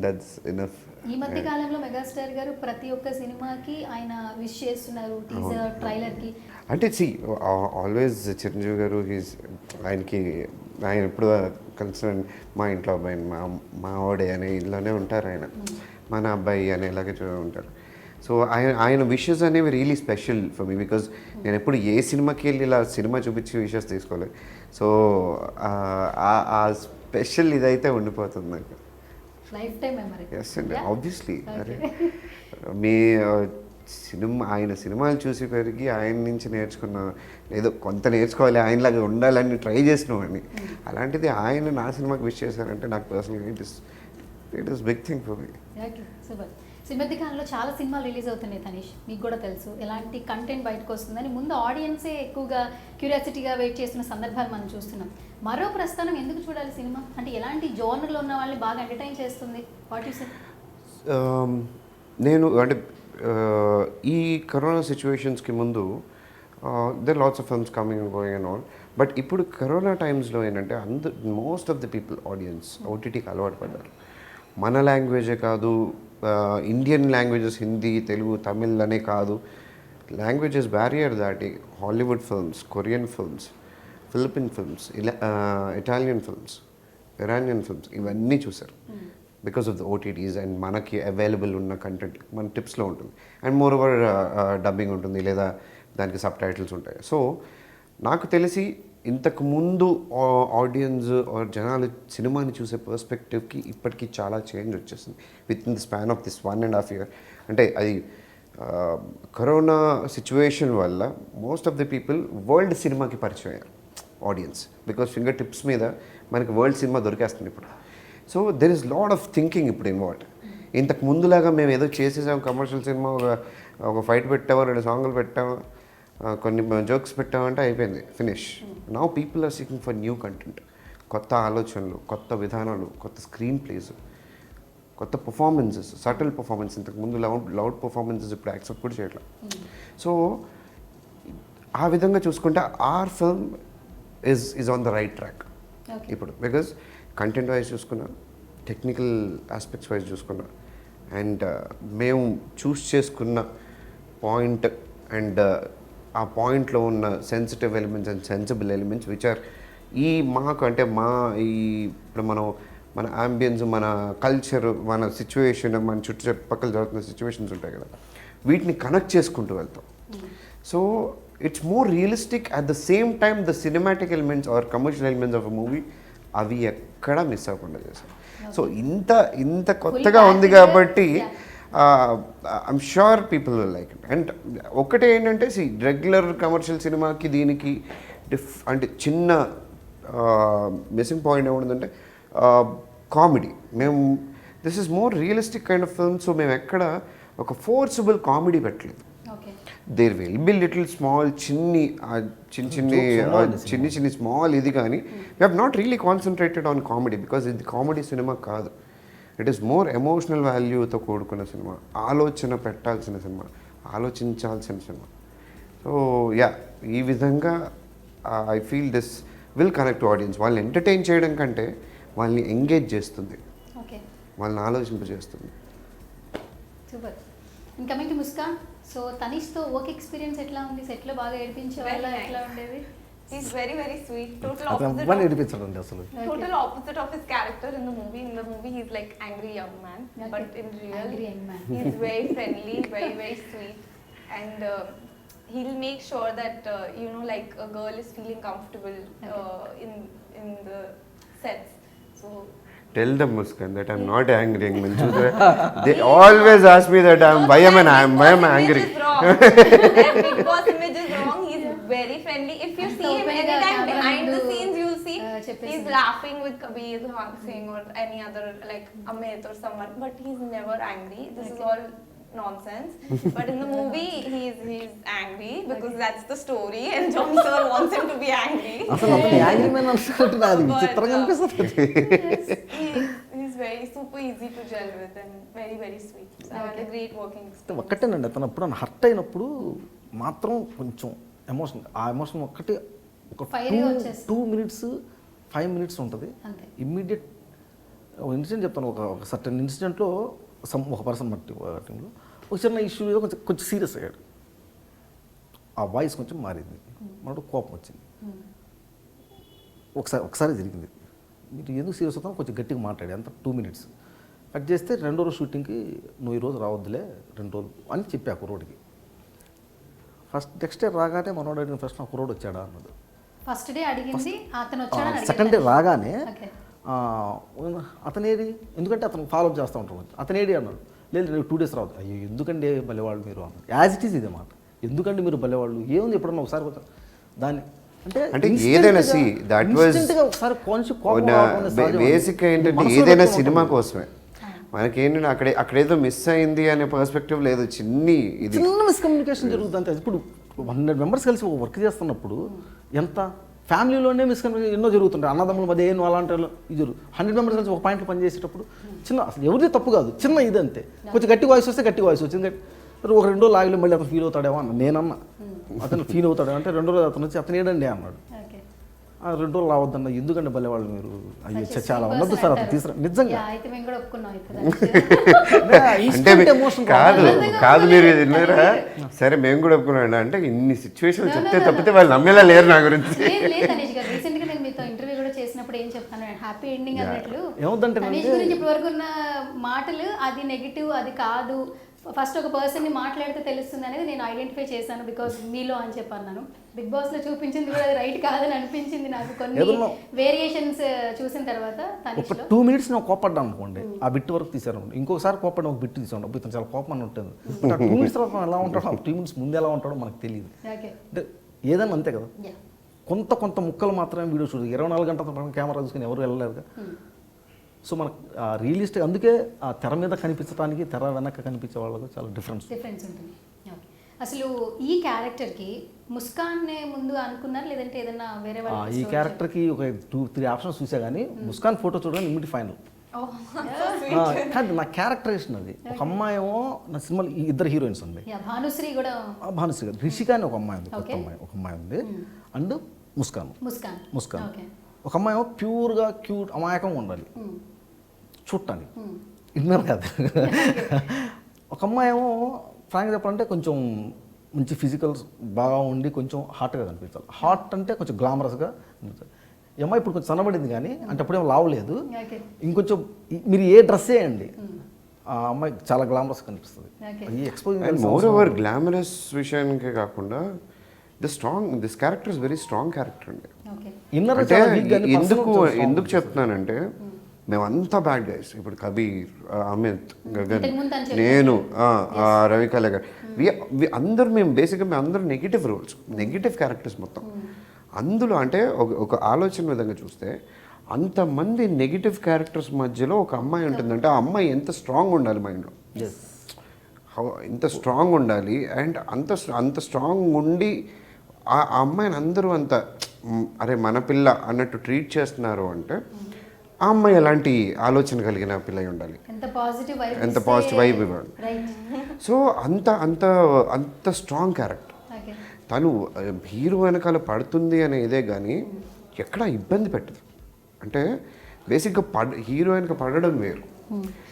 దట్స్ ఇనఫ్. ఈ మధ్య కాలంలో మెగాస్టార్ గారు ప్రతి ఒక్క సినిమాకి ఆయన విష్ చేస్తున్నారు, టీజర్ ట్రైలర్కి. అంటే ఆల్వేస్ చిరంజీవి గారు ఆయన ఎప్పుడు కన్సర్న్ మా ఇంట్లో అబ్బాయి, మా ఆవిడే అనే ఇల్లోనే ఉంటారు ఆయన, మన అబ్బాయి అనేలాగే ఉంటారు. సో ఆయన విషెస్ అనేవి really special for me, because నేను ఎప్పుడు ఏ సినిమాకి వెళ్ళి ఇలా సినిమా చూపించి విషెస్ తీసుకోలేదు. సో ఆ స్పెషల్ ఇదైతే ఉండిపోతుంది నాకు. Life time memory. ఎస్ అండి, ఆబ్వియస్లీ. అరే మీ ఆయన సినిమాలు చూసి పెరిగి ఆయన నుంచి నేర్చుకున్న ఏదో కొంత నేర్చుకోవాలి, ఆయనలాగా ఉండాలని ట్రై చేసినవాడిని. అలాంటిది ఆయన నా సినిమాకి విష్ చేశారంటే నాకు పర్సనల్గా it is big thing for me. Okay, super. So ఈ మధ్య కాలంలో చాలా సినిమాలు రిలీజ్ అవుతున్నాయి తనీష్, మీకు కూడా తెలుసు ఎలాంటి కంటెంట్ బయటకు వస్తుందని ముందు ఆడియన్సే ఎక్కువగా క్యూరియాసిటీగా వెయిట్ చేస్తున్న సందర్భాలు మనం చూస్తున్నాం. మరో ప్రస్థానం ఎందుకు చూడాలి సినిమా అంటే ఎలాంటి జోనర్లో ఉన్న వాళ్ళని బాగా ఎంటర్టైన్ చేస్తుంది? What you say? నేను అంటే ఈ కరోనా సిచ్యువేషన్స్కి ముందు there lots of films coming and going and all, but ఇప్పుడు కరోనా టైమ్స్లో ఏంటంటే most of the people audience ఓటీటీకి అలవాటు పడ్డారు. మన లాంగ్వేజే కాదు, ఇండియన్ లాంగ్వేజెస్ హిందీ, తెలుగు, తమిళ్ అనే కాదు, లాంగ్వేజెస్ బ్యారియర్ దాటి Hollywood films, Korean films, Filipino films, Italian films, Iranian films ఇవన్నీ చూసారు because of the OTTs. And మనకి అవైలబుల్ ఉన్న కంటెంట్ మన టిప్స్లో ఉంటుంది. అండ్ మోర్ ఓవర్ డబ్బింగ్ ఉంటుంది, లేదా దానికి సబ్ టైటిల్స్ ఉంటాయి. సో నాకు తెలిసి ఇంతకు ముందు ఆడియన్స్ ఆర్ జనాలు సినిమాని చూసే పర్స్పెక్టివ్కి ఇప్పటికీ చాలా చేంజ్ వచ్చేసింది with in the span of this 1.5 year. అంటే అది కరోనా సిచ్యువేషన్ వల్ల most of the people world సినిమాకి పరిచయం అయ్యారు ఆడియన్స్, బికాస్ ఫింగర్ టిప్స్ మీద మనకి వరల్డ్ సినిమా దొరికేస్తుంది ఇప్పుడు. So there is lot of thinking ఇప్పుడు ఇన్వాల్వ్డ్. ఇంతకు ముందులాగా మేము ఏదో చేసేసాం, కమర్షియల్ సినిమా ఒక ఫైట్ పెట్టాము, 2 సాంగ్లు పెట్టాము, కొన్ని జోక్స్ పెట్టామంటే అయిపోయింది, finish. Now people are seeking for new content, కొత్త ఆలోచనలు, కొత్త విధానాలు, కొత్త స్క్రీన్ ప్లేస్, కొత్త పర్ఫార్మెన్సెస్, సటిల్ పర్ఫార్మెన్స్. ఇంతకు ముందు లౌడ్ పర్ఫార్మెన్సెస్ ఇప్పుడు యాక్సెప్ట్ కూడా చేయట్లేదు. సో ఆ విధంగా చూసుకుంటే our film is on the right track ఇప్పుడు. బికాజ్ కంటెంట్ వైజ్ చూసుకున్నా, టెక్నికల్ ఆస్పెక్ట్స్ వైజ్ చూసుకున్నా, అండ్ మేము చూస్ చేసుకున్న పాయింట్ అండ్ ఆ పాయింట్లో ఉన్న sensitive elements and sensible elements which are మాకు అంటే ఇప్పుడు మన అంబియన్స్, మన కల్చర్, మన సిచ్యువేషన్, మన చుట్టుపక్కల జరుగుతున్న సిచ్యువేషన్స్ ఉంటాయి కదా, వీటిని కనెక్ట్ చేసుకుంటూ వెళ్తాం. So it's more realistic. At the same time the cinematic elements or commercial elements of a movie అవి ఎక్కడ మిస్ అవ్వకుండా చేశాం. సో ఇంత కొత్తగా ఉంది కాబట్టి I'm sure people will like it. And ఒకటి ఏంటంటే రెగ్యులర్ కమర్షియల్ సినిమాకి దీనికి అంటే చిన్న మిస్సింగ్ పాయింట్ ఏముంటుందంటే comedy. This is more realistic kind of film. So మేము ఎక్కడ ఒక ఫోర్సిబుల్ కామెడీ పెట్టలేదు. There will be little small చిన్ని స్మాల్ ఇది, కానీ we have not really concentrated on comedy because ఇది కామెడీ సినిమా కాదు. ఇట్ ఈస్ మోర్ ఎమోషనల్ వాల్యూతో కూడుకున్న సినిమా, ఆలోచన పెట్టాల్సిన సినిమా, ఆలోచించాల్సిన సినిమా. సో ఈ విధంగా I feel this will connect audience. వాళ్ళని ఎంటర్టైన్ చేయడం కంటే వాళ్ళని ఎంగేజ్ చేస్తుంది, వాళ్ళని ఆలోచింపజేస్తుంది. సూపర్. ఇంకా కమింగ్ టు ముస్కాన్, సో తనీష్తో వర్క్ ఎక్స్పీరియన్స్ ఎట్లా ఉంది? సెట్లో బాగా ఏడిపించే వాళ్ళ ఎట్లా ఉండేది? He's very, very sweet. Total opposite of his character in the movie. In the movie, he's like angry young man, but in real, he's very friendly, very, very sweet, and he'll make sure that like a girl is feeling comfortable in the sets. So. Tell them, Muskan, that I'm not angry. They always ask me that why am I angry? Their Bigg Boss image is wrong. He's very friendly. If you see him anytime behind the scenes, you'll see he's laughing with Kabir Singh or any other like Amit or someone, but he's never angry. This is all nonsense. But in the movie, he's angry because that's the story, and John Sir wants him to be angry. He's very super easy to gel with and very, very sweet. So I had a great working experience. ఒక్కటేనండి, అతను ఎప్పుడు hurt అయినప్పుడు మాత్రం కొంచెం ఆ emotion ఒక్కటి ఒక 2 minutes 5 minutes ఉంటుంది. Immediate incident చెప్తాను. ఒక సర్టన్ ఇన్సిడెంట్లో ఒక పర్సన్ టీంలో ఒక చిన్న ఇష్యూ ఏదో కొంచెం సీరియస్ అయ్యాడు. ఆ వాయిస్ కొంచెం మారింది, మనకు కోపం వచ్చింది. ఒకసారి జరిగింది. మీరు ఎందుకు సీరియస్ అవుతాం, కొంచెం గట్టిగా మాట్లాడి అంత 2 minutes కట్ చేస్తే 2వ రోజు షూటింగ్కి నువ్వు ఈరోజు రావద్దులే 2 రోజులు అని చెప్పి ఆ కుర్రోడికి. నెక్స్ట్ డే రాగానే మనోడు అడిగిన ప్రశ్న, ఆ కుర్రోడు వచ్చాడా అన్నది. ఫస్ట్ డే అడిగింది అతను వచ్చాడా. సెకండ్ డే రాగానే అతనేది, ఎందుకంటే అతను ఫాలోఅప్ చేస్తూ ఉంటాడు, అతనేది అన్నాడు. లేదు 2 days తర్వాత అయ్యో ఎందుకండి భలేవాళ్ళు మీరు అన్నారు. యాజ్ ఇట్ ఈస్ ఇదే మాట, ఎందుకండి మీరు భలేవాళ్ళు ఏముంది ఎప్పుడన్నా ఒకసారి అంటే అంటే ఏదైనా see, that was ఒకసారి కొంచెం కోపం రావడం అనేది సహజం. బేసిక్ ఏంటంటే మనసులో ఏదైనా పెట్టుకొని సినిమా ఉంటుంది. కోసమే మనకేంటంటే అక్కడేదో మిస్ అయింది అనే పర్స్పెక్టివ్ లేదు, చిన్ని ఇది చిన్న మిస్కమ్యూనికేషన్ జరుగుతుంది అంతే. ఇప్పుడు 100 మెంబర్స్ కలిసి ఒక వర్క్ చేస్తున్నప్పుడు ఎంత ఫ్యామిలీలోనే మిస్కమ్యూనికేషన్ ఎన్నో జరుగుతుంటాయి, అన్నదమ్ముల మధ్య ఏం అలాంటి ఇది 100 మెంబర్స్ కలిసి ఒక పాయింట్లో పనిచేసేటప్పుడు చిన్న అసలు ఎవరిది తప్పు కాదు, చిన్న ఇది అంతే. కొంచెం గట్టి వాయిస్ వస్తే గట్టి వాయిస్ వచ్చింది, ఒక 2 రోజులు ఆగిలో మళ్ళీ అతను ఫీల్ అవుతాడేమో అన్న నేనన్నా, అతను ఫీల్ అవుతాడేమో అంటే 2 రోజులు అతను వచ్చి అతను ఏడండి అన్నాడు. 2 రోజులు రావద్దన్న, ఎందుకంటే భలే వాళ్ళు మీరు అయ్యో చాలా ఉండదు సార్ అతను తీసుకురా నిజంగా అయితే మేము కూడా ఒప్పుకున్నాం అంటే కాదు మీరు విన్నారా? సరే మేము కూడా ఒప్పుకున్నాం అంటే ఇన్ని సిచ్యువేషన్ చెప్తే తప్పితే వాళ్ళు నమ్మేలా లేరు నా గురించి. లేదు తనీష్ గారు, రీసెంట్ గా నేను మీతో ఇంటర్వ్యూ కూడా చేసినప్పుడు ఏం చెప్పాను, హ్యాపీ ఎండింగ్ అన్నట్లు. ఏమవుతుందంటే తనీష్ గురించి ఇప్పటి వరకు ఉన్న మాటలు అది నెగిటివ్ అది కాదు, ఫస్ట్ ఒక పర్సన్ ని మాట్లాడితే తెలుస్తుంది అనేది నేను ఐడెంటిఫై చేశాను బికాస్ మీలో అని చెప్పన్నాను. బిగ్ బాస్ లో చూపించింది కూడా అది రైట్ కాదని అనిపించింది నాకు కొన్ని వేరియేషన్స్ చూసిన తర్వాత. ఒక 2 minutes నేను కోపడ్డాను అనుకోండి, ఆ బిట్ వరకు తీసాను, ఇంకొకసారి కోపడ్డా ఒక బిట్ తీసాను, అప్పుడు ఇతను చాలా కోపం అని ఉంటుంది. 2 minutes తర్వాత ఎలా ఉంటాడో 2 minutes ముందు ఎలా ఉంటాడో మనకు తెలియదు. అంటే ఏదైనా అంతే కదా, కొంత ముక్కలు మాత్రమే వీడియో చూడదు, 24 గంటల కెమెరా చూసుకుని ఎవరు వెళ్ళలేరుగా. సో మనకు రియలిస్టిక్, అందుకే ఆ తెర మీద కనిపించడానికి తెర వెనక కనిపించే వాళ్ళకు చాలా డిఫరెన్స్ ఉంటుంది. అసలు ఈ క్యారెక్టర్కి ముస్కాన్నే ముందు అనుకున్నారు లేదంటే ఏదైనా వేరే వాళ్ళు? ఈ క్యారెక్టర్కి ఒక 2-3 ఆప్షన్స్ చూసా కానీ ముస్కాన్ ఫోటో చూడడానికి ఇమ్మీడియట్ ఫైనల్. కానీ నా క్యారెక్టరేషన్ అది. ఒక అమ్మాయి ఏమో నా సినిమాలో 2 హీరోయిన్స్ ఉంది, భానుశ్రీ కూడా, భానుశ్రీ గారు, రిషిక అని ఒక అమ్మాయి ఉంది, ఒక అమ్మాయి ఉంది, అండ్ ముస్కాన్. ఒక అమ్మాయి ఏమో ప్యూర్గా క్యూట్ అమాయకంగా ఉండాలి చూడటానికి, ఇన్నర్ కాదు. ఒక అమ్మాయి ఏమో ఫ్రాంక్గా చెప్పాలంటే కొంచెం మంచి ఫిజికల్ బాగా ఉండి కొంచెం హాట్గా కనిపించాలి, హాట్ అంటే కొంచెం గ్లామరస్గా కనిపించాలి. ఈ అమ్మాయి ఇప్పుడు కొంచెం సన్నబడింది కానీ అంటే అప్పుడేమో లావలేదు, ఇంకొంచెం మీరు ఏ డ్రెస్ వేయండి ఆ అమ్మాయి చాలా గ్లామరస్ కనిపిస్తుంది. ఈ ఎక్స్పోజింగ్ మోర్ ఓవర్ గ్లామరస్ విషయానికే కాకుండా this character is very strong character అండి. అంటే ఎందుకు చెప్తున్నానంటే మేమంతా బ్యాడ్ గైస్, ఇప్పుడు కబీర్, అమిత్, గగన్, నేను, రవికళ గారు, అందరూ మేము బేసిక్గా మేము అందరూ నెగిటివ్ రోల్స్, నెగిటివ్ క్యారెక్టర్స్ మొత్తం. అందులో అంటే ఒక ఆలోచన విధంగా చూస్తే అంతమంది నెగిటివ్ క్యారెక్టర్స్ మధ్యలో ఒక అమ్మాయి ఉంటుందంటే ఆ అమ్మాయి ఎంత స్ట్రాంగ్ ఉండాలి మైండ్లో, ఎంత స్ట్రాంగ్ ఉండాలి. అండ్ అంత స్ట్రాంగ్ ఉండి ఆ అమ్మాయిని అందరూ అంత అరే మన పిల్ల అన్నట్టు ట్రీట్ చేస్తున్నారు అంటే ఆ అమ్మాయి ఎలాంటి ఆలోచన కలిగిన పిల్ల ఉండాలి, ఎంత పాజిటివ్ వైబ్ ఇవ్వాలి. సో అంత స్ట్రాంగ్ క్యారెక్టర్. తను హీరో వెనకాల పడుతుంది అనే ఇదే కానీ ఎక్కడా ఇబ్బంది పెట్టదు. అంటే బేసిక్గా హీరో వెనక పడడం వేరు.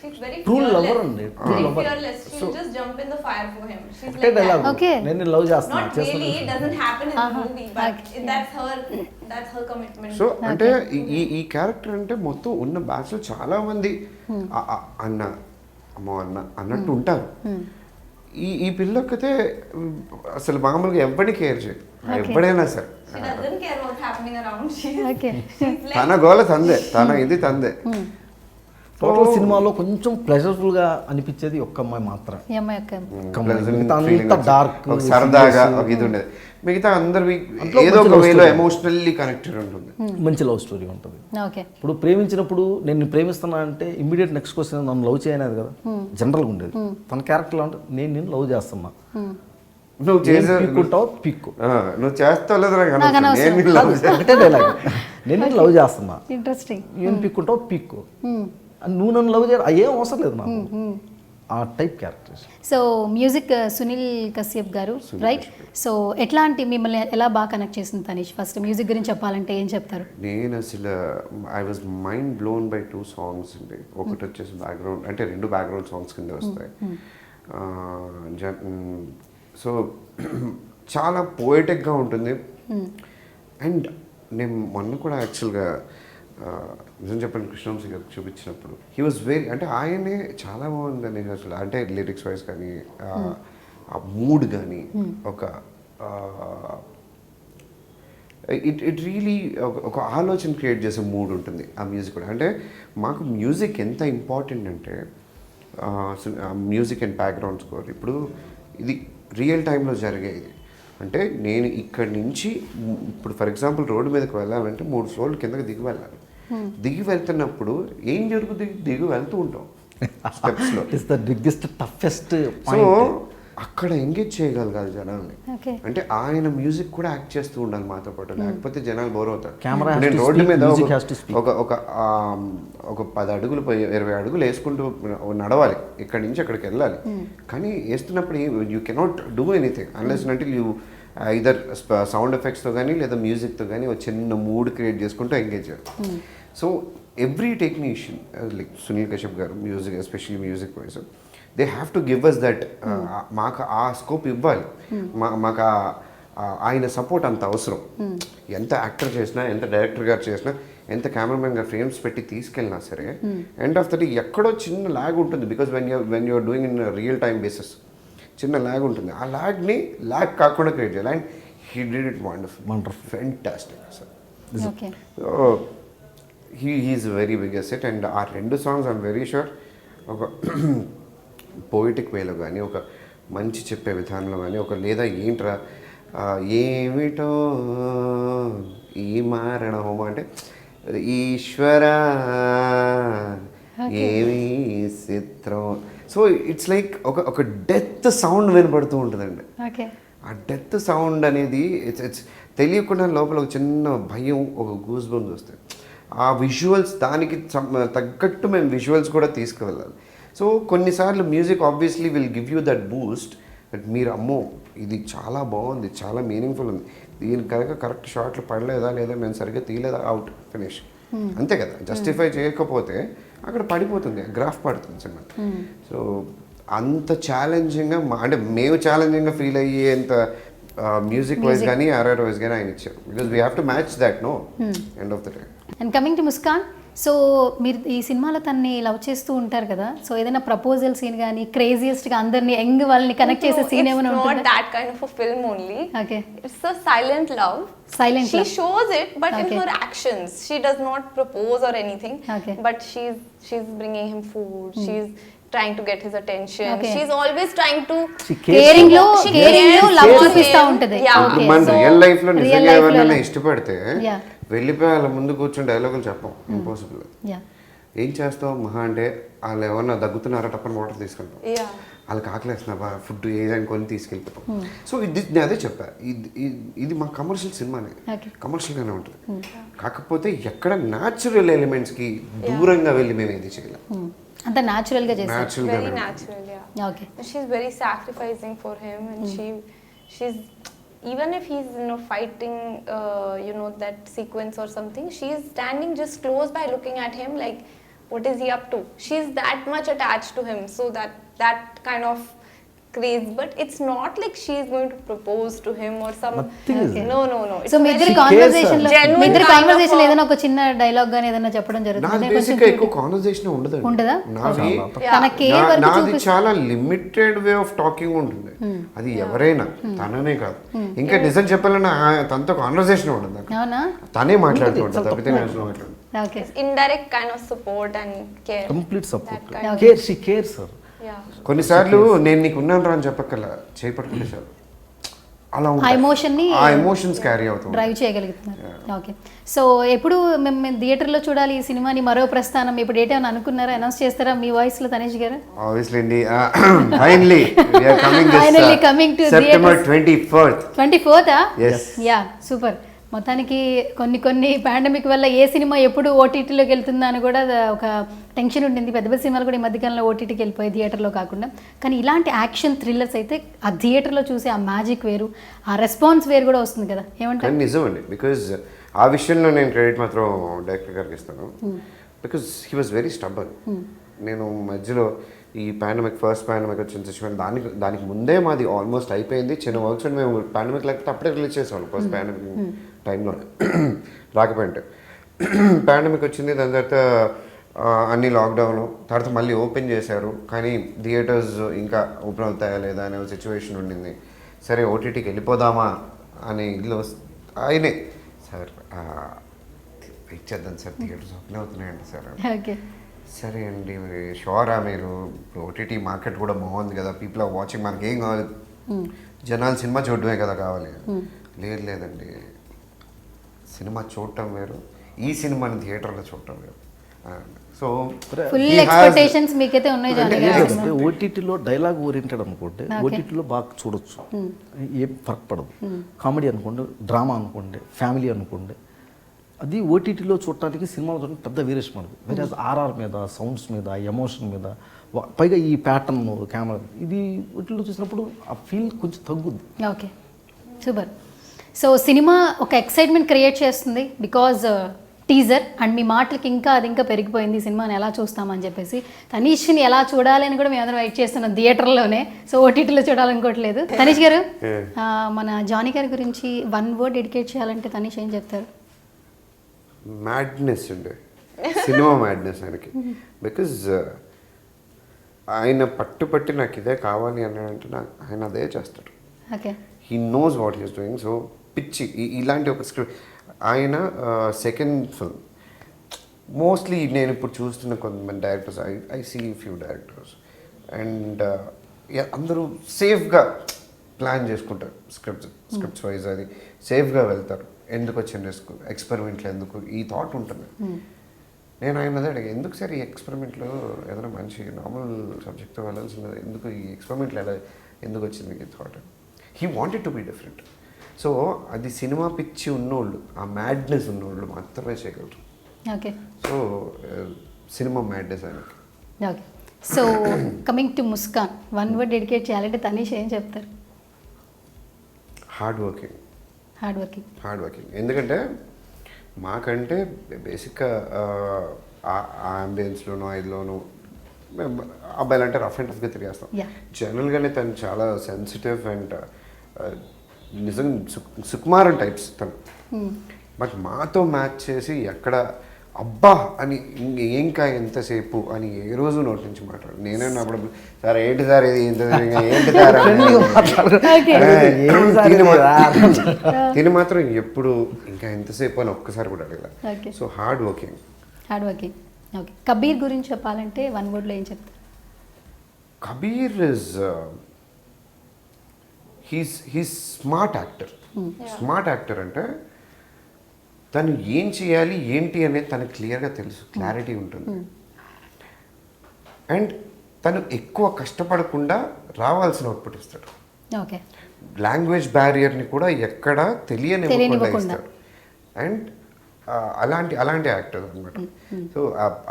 She's very true lover fearless. అండి, Very fearless. She'll just jump in the fire for him. She's ఒకటే like డైలాగ్, that. Okay. నేను లవ్ చేస్తున్నా Not really. It doesn't happen in the movie, but that's her commitment. So అంటే ఈ character అంటే మొత్తం ఉన్న బ్యాచ్లో చాలా మంది అన్న అమ్మో అన్నట్టు ఉంటారు. ఈ పిల్లకైతే అసలు మామూలుగా ఎవరిని కేర్ చేయదు, ఎప్పుడైనా సరే She doesn't care what's happening around. She's like తన గోల తందే, తన ఇది తందే. టోటల్ సినిమాలో కొంచెం ప్లెజర్ఫుల్ గా అనిపించేది ఒక్క అమ్మాయి మాత్రమే, డార్క్ సరదాగా ఒక ఇది ఉండేది. మిగతా అందరు ఏదో ఒక వేలో ఎమోషనల్లీ కనెక్టెడ్ ఉంటుంది, మంచి లవ్ స్టోరీ ఉంటుంది. ఇప్పుడు ప్రేమించినప్పుడు నేను ప్రేమిస్తున్నా అంటే ఇమ్మీడియట్ నెక్స్ట్ క్వశ్చన్ నన్ను లవ్ చేయనేది కదా, జనరల్గా ఉండేది. తన క్యారెక్టర్లో అంటే నేను నిన్ను లవ్ చేస్తున్నా, నువ్వు పీక్కుంటావు పీక్కు, నువ్వు చేస్తావు లేదా ఒకటే డైలాగ్, నేను నిన్ను లవ్ చేస్తున్నా, ఇంట్రెస్టింగ్, ఏం పీక్కుంటావు పీక్కు, నువ్వు నన్ను లవ్ చేయాలి అయ్యేం అవసరం లేదు నాకు, ఆ type characters. So music Sunil Kashyap గారు, రైట్? సో ఎట్లాంటి మిమ్మల్ని ఎలా బాగా కనెక్ట్ చేసింది తనీష్? ఫస్ట్ మ్యూజిక్ గురించి చెప్పాలంటే ఏం చెప్తారు? నేను అసలు I was mind blown by 2 songs అండి. ఒకటి వచ్చేసి బ్యాక్గ్రౌండ్, అంటే 2 బ్యాక్గ్రౌండ్ సాంగ్స్ కింద వస్తాయి. సో చాలా పోయిటిక్గా ఉంటుంది. అండ్ నేను మొన్న కూడా యాక్చువల్గా నిజం చెప్పండి కృష్ణవంశీ గారికి చూపించినప్పుడు హీ వాజ్ వెరీ, అంటే ఆయనే చాలా బాగుందని అసలు, అంటే లిరిక్స్ వైజ్ కానీ ఆ మూడ్ కానీ ఒక ఇట్ రియలీ ఒక ఆలోచన క్రియేట్ చేసే మూడ్ ఉంటుంది ఆ మ్యూజిక్ కూడా. అంటే మాకు మ్యూజిక్ ఎంత ఇంపార్టెంట్ అంటే మ్యూజిక్ అండ్ బ్యాక్గ్రౌండ్ స్కోర్. ఇప్పుడు ఇది రియల్ టైంలో జరిగేది. అంటే నేను ఇక్కడి నుంచి ఇప్పుడు ఫర్ ఎగ్జాంపుల్ రోడ్డు మీదకి వెళ్ళాలంటే 3 ఫ్లోర్లు కిందకి దిగి వెళ్ళాలి. దిగి వెళ్తున్నప్పుడు ఏం జరుగుతుంది, దిగి వెళ్తూ ఉంటాం స్టెప్స్లో. It's the biggest toughest so అక్కడ ఎంగేజ్ చేయగలగాలి జనాల్ని. Okay. అంటే ఆయన మ్యూజిక్ కూడా యాక్ట్ చేస్తూ ఉండాలి మాతో పాటు, లేకపోతే జనాలు బోర్ అవుతారు. Camera has నేను to రోడ్డు speak, మీద music has to speak. ఒక 10 అడుగులు 20 అడుగులు వేసుకుంటూ నడవాలి, ఇక్కడి నుంచి అక్కడికి వెళ్ళాలి. కానీ వేస్తున్నప్పుడు you cannot do anything unless until you either sound ఎఫెక్ట్స్తో కానీ లేదా మ్యూజిక్తో కానీ ఒక చిన్న మూడ్ క్రియేట్ చేసుకుంటూ ఎంగేజ్ చేయాలి. So every technician like Sunil Kashyap గారు music especially music wise they have to give us that, మాకు ఆ స్కోప్ ఇవ్వాలి. మాకు ఆయన సపోర్ట్ అంత అవసరం. ఎంత యాక్టర్ చేసినా, ఎంత డైరెక్టర్ గారు చేసినా, ఎంత కెమెరామెన్ గారు ఫ్రేమ్స్ పెట్టి తీసుకెళ్ళినా సరే ఎండ్ ఆఫ్ ద డే ఎక్కడో చిన్న ల్యాగ్ ఉంటుంది. Because when you're doing in real time basis చిన్న ల్యాగ్ ఉంటుంది. ఆ ల్యాగ్ని ల్యాగ్ కాకుండా క్రియేట్ చేయాలి. And he did it wonderful, fantastic sir. Okay. He's very big asset. And ఆ 2 సాంగ్స్ ఐఎమ్ వెరీ షూర్ ఒక పోయిటిక్ వేలో కానీ, ఒక మంచి చెప్పే విధానంలో కానీ, ఒక లేదా ఏంట్రా ఏమిటో ఈ మారణ హోమ అంటే ఈశ్వర ఏమి చిత్రం. సో ఇట్స్ లైక్ ఒక డెత్ సౌండ్ వినపడుతూ ఉంటుందండి. ఓకే. ఆ డెత్ సౌండ్ అనేది ఇట్స్ తెలియకుండా లోపల ఒక చిన్న భయం, ఒక గూస్ బంప్స్ వస్తాయి. ఆ విజువల్స్ దానికి తగ్గట్టు మేము విజువల్స్ కూడా తీసుకువెళ్ళాలి. సో కొన్నిసార్లు music obviously will give you that Boost that మీరు అమ్మో ఇది చాలా బాగుంది, చాలా మీనింగ్ఫుల్ ఉంది, దీని కనుక కరెక్ట్ షాట్లు పడలేదా లేదా మేము సరిగ్గా తీయలేదా, అవుట్ ఫినిష్, అంతే కదా. జస్టిఫై చేయకపోతే అక్కడ పడిపోతుంది, గ్రాఫ్ పడుతుంది సినిమా. సో అంత ఛాలెంజింగ్గా అంటే మేము ఛాలెంజింగ్గా ఫీల్ అయ్యేంత మ్యూజిక్ వైజ్ కానీ ఆర్ఆర్ వైజ్ కానీ ఆయన ఇచ్చారు. Because we have to match that no end of the day. And coming to Muskan, so మీరు ఈ సినిమాలో తన్ని లవ్ చేస్తూ ఉంటారు కదా, సో ఏదైనా ప్రపోజల్ సీన్ కానీ క్రేజియస్ట్గా అందరినీ యంగ్ వాళ్ళని కనెక్ట్ చేసే సీన్ ఏమైనా It's not ఉంటుందా? that kind of a film only. Okay. It's a silent love. Silent She love. shows it, but Okay. in her actions, she does not propose or anything. Okay. But she's bringing him food. She's trying to get his attention. Okay. She's always trying to. She cares. Caring లో She caring లో cares love for చూపిస్తా him. ఉంటది. Yeah. Okay. మన So, real life లో real నిజంగా life లో ఎవరైనా ఎలా? ఇష్టపడితే Yeah. వెళ్ళిపోయి వాళ్ళ ముందు కూర్చొని డైలాగులు చెప్పం, ఇంపాసిబుల్. Yeah. ఏం చేస్తావు మహా అంటే వాళ్ళు ఎవరన్నా దగ్గుతున్నారా టప్పని వాటర్ తీసుకెళ్తాం, Yeah. వాళ్ళకి ఆకలేస్తున్నా ఫుడ్ ఏదైనా కొని తీసుకెళ్ళిపోతాం. సో ఇది నేను అదే చెప్పా, ఇది మా కమర్షియల్ సినిమానే, Okay. కమర్షియల్గానే ఉంటుంది. కాకపోతే ఎక్కడ న్యాచురల్ ఎలిమెంట్స్కి దూరంగా వెళ్ళి మేము ఏది చేయలేం, అంత న్యాచురల్ గా చేస్తారు. Very న్యాచురల్గా. natural, yeah. Okay. And she's very sacrificing for him, and she's even if he's fighting that sequence or something, she's standing just close by looking at him like what is he up to. She's that much attached to him, so that kind of craze, but it's not like she's going to propose to him or some. Nothing is Okay. No. So మీ ఇద్దరి She conversation లో cares, genuine మీ ఇద్దరి kind of conversation a- ఏదైనా ఒక చిన్న dialogue గానీ ఏదైనా చెప్పడం నాది జరుగుతుంది బేసిక్గా ఎక్కువ కాన్వర్సేషన్ ఉండదు. ఉండదా? నాది Yeah. తన కేర్ వరకు నాది చూపిస్తుంది. చాలా లిమిటెడ్ వే ఆఫ్ టాకింగ్ ఉంటుంది. అది ఎవరైనా, తననే కాదు. ఇంకా నిజం చెప్పాలన్నా తనతో కాన్వర్సేషన్ ఉండదు నాకు. అవునా? తనే మాట్లాడుతూ ఉంటుంది తప్పితే నేను అసలు మాట్లాడు. Okay. It's indirect kind of support and care. Complete support, That kind of- care, she cares sir. Yeah. కొన్నిసార్లు నేను నీకు ఉన్నాను రా అని చెప్పక్కల్లా చేపట్టుకుంటే చాలు, అలా ఆ ఉంటాయి. ఎమోషన్ ని ఆ ఎమోషన్స్ క్యారీ అవుతుంది. డ్రైవ్ చేయగలుగుతున్నారు. ఓకే. సో ఎప్పుడు మేము థియేటర్లో చూడాలి ఈ సినిమాని, మరో ప్రస్థానం, ఇప్పుడు డేట్ ఏమైనా అనుకున్నారా, అనౌన్స్ చేస్తారా మీ వాయిస్ లో తనేష్ గారు? Obviously అండి, finally we are coming this Finally coming to September theatres. 24th. 24th? Yes. Yeah, super. మొత్తానికి కొన్ని పాండమిక్ వల్ల ఏ సినిమా ఎప్పుడు ఓటీటీలోకి వెళ్తుందా అని కూడా ఒక టెన్షన్ ఉండింది. పెద్ద పెద్ద సినిమాలు కూడా ఈ మధ్యకాలంలో ఓటీటీకి వెళ్ళిపోయి థియేటర్లో కాకుండా. కానీ ఇలాంటి యాక్షన్ థ్రిల్లర్స్ అయితే ఆ థియేటర్లో చూసే ఆ మ్యాజిక్ వేరు, ఆ రెస్పాన్స్ వేరు కూడా వస్తుంది కదా, ఏమంటారు? కానీ నిజమండి, బికాజ్ ఆ విషయంలో నేను క్రెడిట్ మాత్రం డైరెక్టర్ గారికి ఇస్తాను. Because he was very stubborn. నేను మధ్యలో ఈ ఫస్ట్ పాండమిక్ వచ్చిన సిచ్యువేషన్ దానికి ముందే మాది ఆల్మోస్ట్ అయిపోయింది. చిన్న వర్క్స్ అండ్ మేము పాండమిక్ లేకపోతే అప్పుడే రిలీజ్ చేసేవాళ్ళం ఫస్ట్ పాండమిక్ టైంలోనే రాకపోయింటే. పాండమిక్ వచ్చింది, దాని తర్వాత అన్ని లాక్డౌన్, తర్వాత మళ్ళీ ఓపెన్ చేశారు. కానీ థియేటర్స్ ఇంకా ఓపెన్ అవుతాయా లేదా అనే సిచ్యువేషన్ ఉండింది. సరే ఓటీటీకి వెళ్ళిపోదామా అనే ఇల్లు ఆయనే సార్ వెయిట్ చేద్దాం సార్, థియేటర్స్ ఓపెన్ అవుతున్నాయండి సార్. ఓకే. సరే అండి షోరా మీరు ఓటీటీ మార్కెట్ కూడా బాగుంది కదా, పీపుల్ ఆర్ వాచింగ్, మనకి ఏం కావాలి, జనాలు సినిమా చూడడమే కదా కావాలి. లేదండి, సినిమా చూడటం వేరు, ఈ సినిమాని థియేటర్లో చూడటం వేరు. సో ఫుల్ ఎక్స్పెక్టేషన్స్ మీకైతే ఉన్నాయి జానీ గారు. అంటే ఓటీటీలో డైలాగ్ ఓరియంటెడ్ అనుకోండి, ఓటీటీలో బాగా చూడొచ్చు, ఏం ఫరక్ పడదు. కామెడీ అనుకోండి, డ్రామా అనుకోండి, ఫ్యామిలీ అనుకోండి, అది ఓటీటీలో చూడటానికి సినిమాలో చూడడానికి పెద్ద వేరియేషన్ ఉండదు. వేరే ఆర్ఆర్ మీద, సౌండ్స్ మీద, ఎమోషన్ మీద, పైగా ఈ ప్యాటర్న్ కెమెరా, ఇది ఓటీటీలో చూసినప్పుడు ఆ ఫీల్ కొంచెం తగ్గుద్ది. Okay, super. సో సినిమా ఒక ఎక్సైట్మెంట్ క్రియేట్ చేస్తుంది బికాజ్ టీజర్ అండ్ మీ మాటలకి ఇంకా అది ఇంకా పెరిగిపోయింది సినిమాని ఎలా చూస్తామని చెప్పేసి. తనీష్ని ఎలా చూడాలి అని కూడా మేము అందరం వెయిట్ చేస్తున్నాం థియేటర్లోనే, సో ఓటీటీలో చూడాలనుకోవట్లేదు. తనీష్ గారు, మన జానీ గారి గురించి 1 word డెడికేట్ చేయాలంటే తనీష్ ఏం చెప్తారు? మ్యాడ్నెస్ ఉండే సినిమా, మ్యాడ్నెస్ ఆయనకి. బికాజ్ ఆయన పట్టుపట్టి నాకు ఇదే కావాలి అన్నాడంటే ఆయన అదే చేస్తాడు. Okay, he knows what he's doing. So పిచ్చి ఇలాంటి ఒక స్క్రిప్ట్ ఆయన సెకండ్ ఫిల్మ్. మోస్ట్లీ నేను ఇప్పుడు చూస్తున్న కొంతమంది directors, I see few directors and అందరూ సేఫ్గా ప్లాన్ చేసుకుంటారు స్క్రిప్ట్స్ వైజ్, అది సేఫ్గా వెళ్తారు. ఎందుకు వచ్చిన రిస్క్, ఎక్స్పెరిమెంట్లు ఎందుకు, ఈ థాట్ ఉంటుంది. నేను ఆయన అదే అడిగా, ఎందుకు సార్ ఈ ఎక్స్పెరిమెంట్లో ఏదైనా మంచి నార్మల్ సబ్జెక్ట్తో వెళ్ళాల్సింది, ఎందుకు ఈ ఎక్స్పెరిమెంట్లు ఎందుకు వచ్చింది ఈ thought. He wanted to be different. So అది సినిమా పిచ్చి ఉన్నోళ్ళు, ఆ మ్యాడ్నెస్ ఉన్నోళ్ళు మాత్రమే చేయగలరు. ఓకే, సో సినిమా మ్యాడ్నెస్ ఆయనకి. Okay. So coming to Muskan, 1 word dedicate చేయాలంటే తనీష్ ఏం చెప్తారు? Hard working. Hard working. ఎందుకంటే మాకంటే బేసిక్గా అంబియన్స్లోనూ ఐదులోనూ అబ్బాయిలు అంటే రఫ్ అండ్ టఫ్గా తిరిగేస్తాం. జనరల్గానే తను చాలా సెన్సిటివ్ అండ్ నిజంగా సుకుమారన్ టైప్స్ తను. బట్ మాతో మ్యాచ్ చేసి ఎక్కడ అబ్బా అని ఇంకా ఎంతసేపు అని ఏ రోజు నోటి నుంచి మాట్లాడు. నేనే అప్పుడు సార్ ఏంటి సార్ ఇది ఏంటి సార్ తిని మాత్రం ఎప్పుడు ఇంకా ఎంతసేపు అని ఒక్కసారి కూడా అడగల. So hard working. Okay, Kabir గురించి చెప్పాలంటే 1 wordలో ఏం చెప్తారు? Kabir is he's smart actor. Smart actor అంటే తను ఏం చేయాలి ఏంటి అనేది తనకు క్లియర్గా తెలుసు, క్లారిటీ ఉంటుంది. అండ్ తను ఎక్కువ కష్టపడకుండా రావాల్సిన అవుట్పుట్ ఇస్తాడు. ఓకే, లాంగ్వేజ్ బ్యారియర్ని కూడా ఎక్కడ తెలియనివ్వకుండా ఇస్తాడు. అండ్ అలాంటి యాక్టర్ అనమాట. సో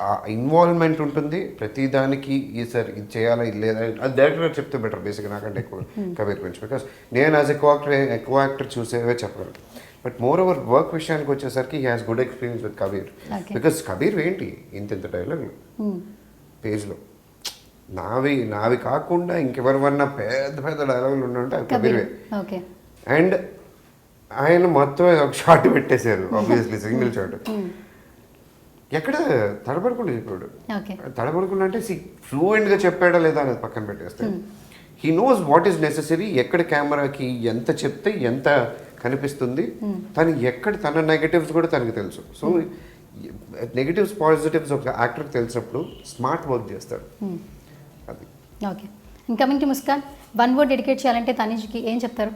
ఆ ఇన్వాల్వ్మెంట్ ఉంటుంది ప్రతిదానికి. ఈ సార్ ఇది చేయాలా ఇది లేదా అది డైరెక్టర్ చెప్తే బెటర్ బేసిక్గా నాకంటే ఎక్కువ కబీర్ గురించి. బికాస్ నేను యాజ్ ఎక్కువ యాక్టర్ చూసేవే చెప్పగలను. బట్ మోర్ ఓవర్ వర్క్ విషయానికి వచ్చేసరికి he has good experience with Kabir. Because Kabir ఏంటి ఇంత డైలాగులు పేజ్లో, నావి కాకుండా ఇంకెవరివన్నా పెద్ద డైలాగులు ఉంటే అవి కబీర్వే. అండ్ ఆయన మొత్తం ఒక షార్ట్ పెట్టేశారు, ఆబ్వియస్లీ సింగిల్ షార్ట్. ఎక్కడ తడబడకుండా చెప్పాడు. తడబడకుండా అంటే ఫ్లూయెంట్గా చెప్పాడా లేదా అనేది పక్కన పెట్టేస్తే he knows what is necessary, ఎక్కడ కెమెరాకి ఎంత చెప్తే ఎంత కనిపిస్తుంది, తను ఎక్కడ తన నెగటివ్స్ కూడా తనకి తెలుసు. సో నెగటివ్స్ పాజిటివ్స్ ఒక యాక్టర్కి తెలిసినప్పుడు స్మార్ట్ వర్క్ చేస్తాడు. అది. Okay, coming to Muskan, 1 word dedicate చేయాలంటే తనీష్కి ఏం చెప్తారు?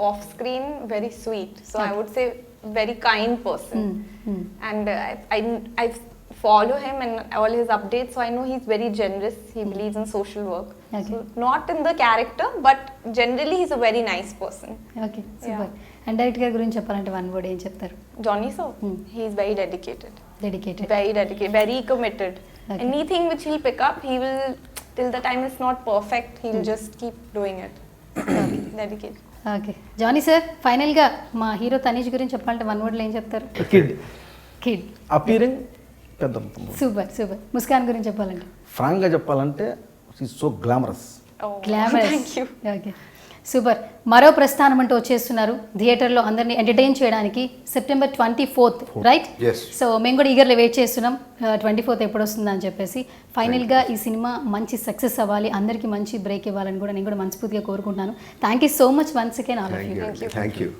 Off screen very sweet, so I would say very kind person. And I follow him and all his updates, so I know he's very generous. He believes in social work. So not in the character, but generally he's a very nice person. Okay, super. And director గురించి చెప్పాలంటే 1 word ఏం చెప్తారు? Johnny sir, he is very dedicated, very committed. Anything which he'll pick up, he will, till the time it's not perfect, he'll just keep doing it. Dedicated. Okay, Jani sir, ఫైనల్గా మా hero Tanish గురించి చెప్పాలంటే 1 wordలో ఏం చెప్తారు? Kid appearing పెద్ద. Super. Muskan గురించి చెప్పాలంటే? ఫ్రాంక్గా చెప్పాలంటే she's so glamorous. Thank you. Okay, super. మరో ప్రస్థానం అంటూ వచ్చేస్తున్నారు థియేటర్లో అందరినీ ఎంటర్టైన్ చేయడానికి September 24th, రైట్? సో మేము కూడా ఈగర్లీ వెయిట్ చేస్తున్నాం 24th ఎప్పుడు వస్తుందా అని చెప్పేసి. ఫైనల్గా ఈ సినిమా మంచి సక్సెస్ అవ్వాలి, అందరికీ మంచి బ్రేక్ ఇవ్వాలని కూడా నేను కూడా మనస్ఫూర్తిగా కోరుకుంటున్నాను. Thank you so much once again all of you. Thank you.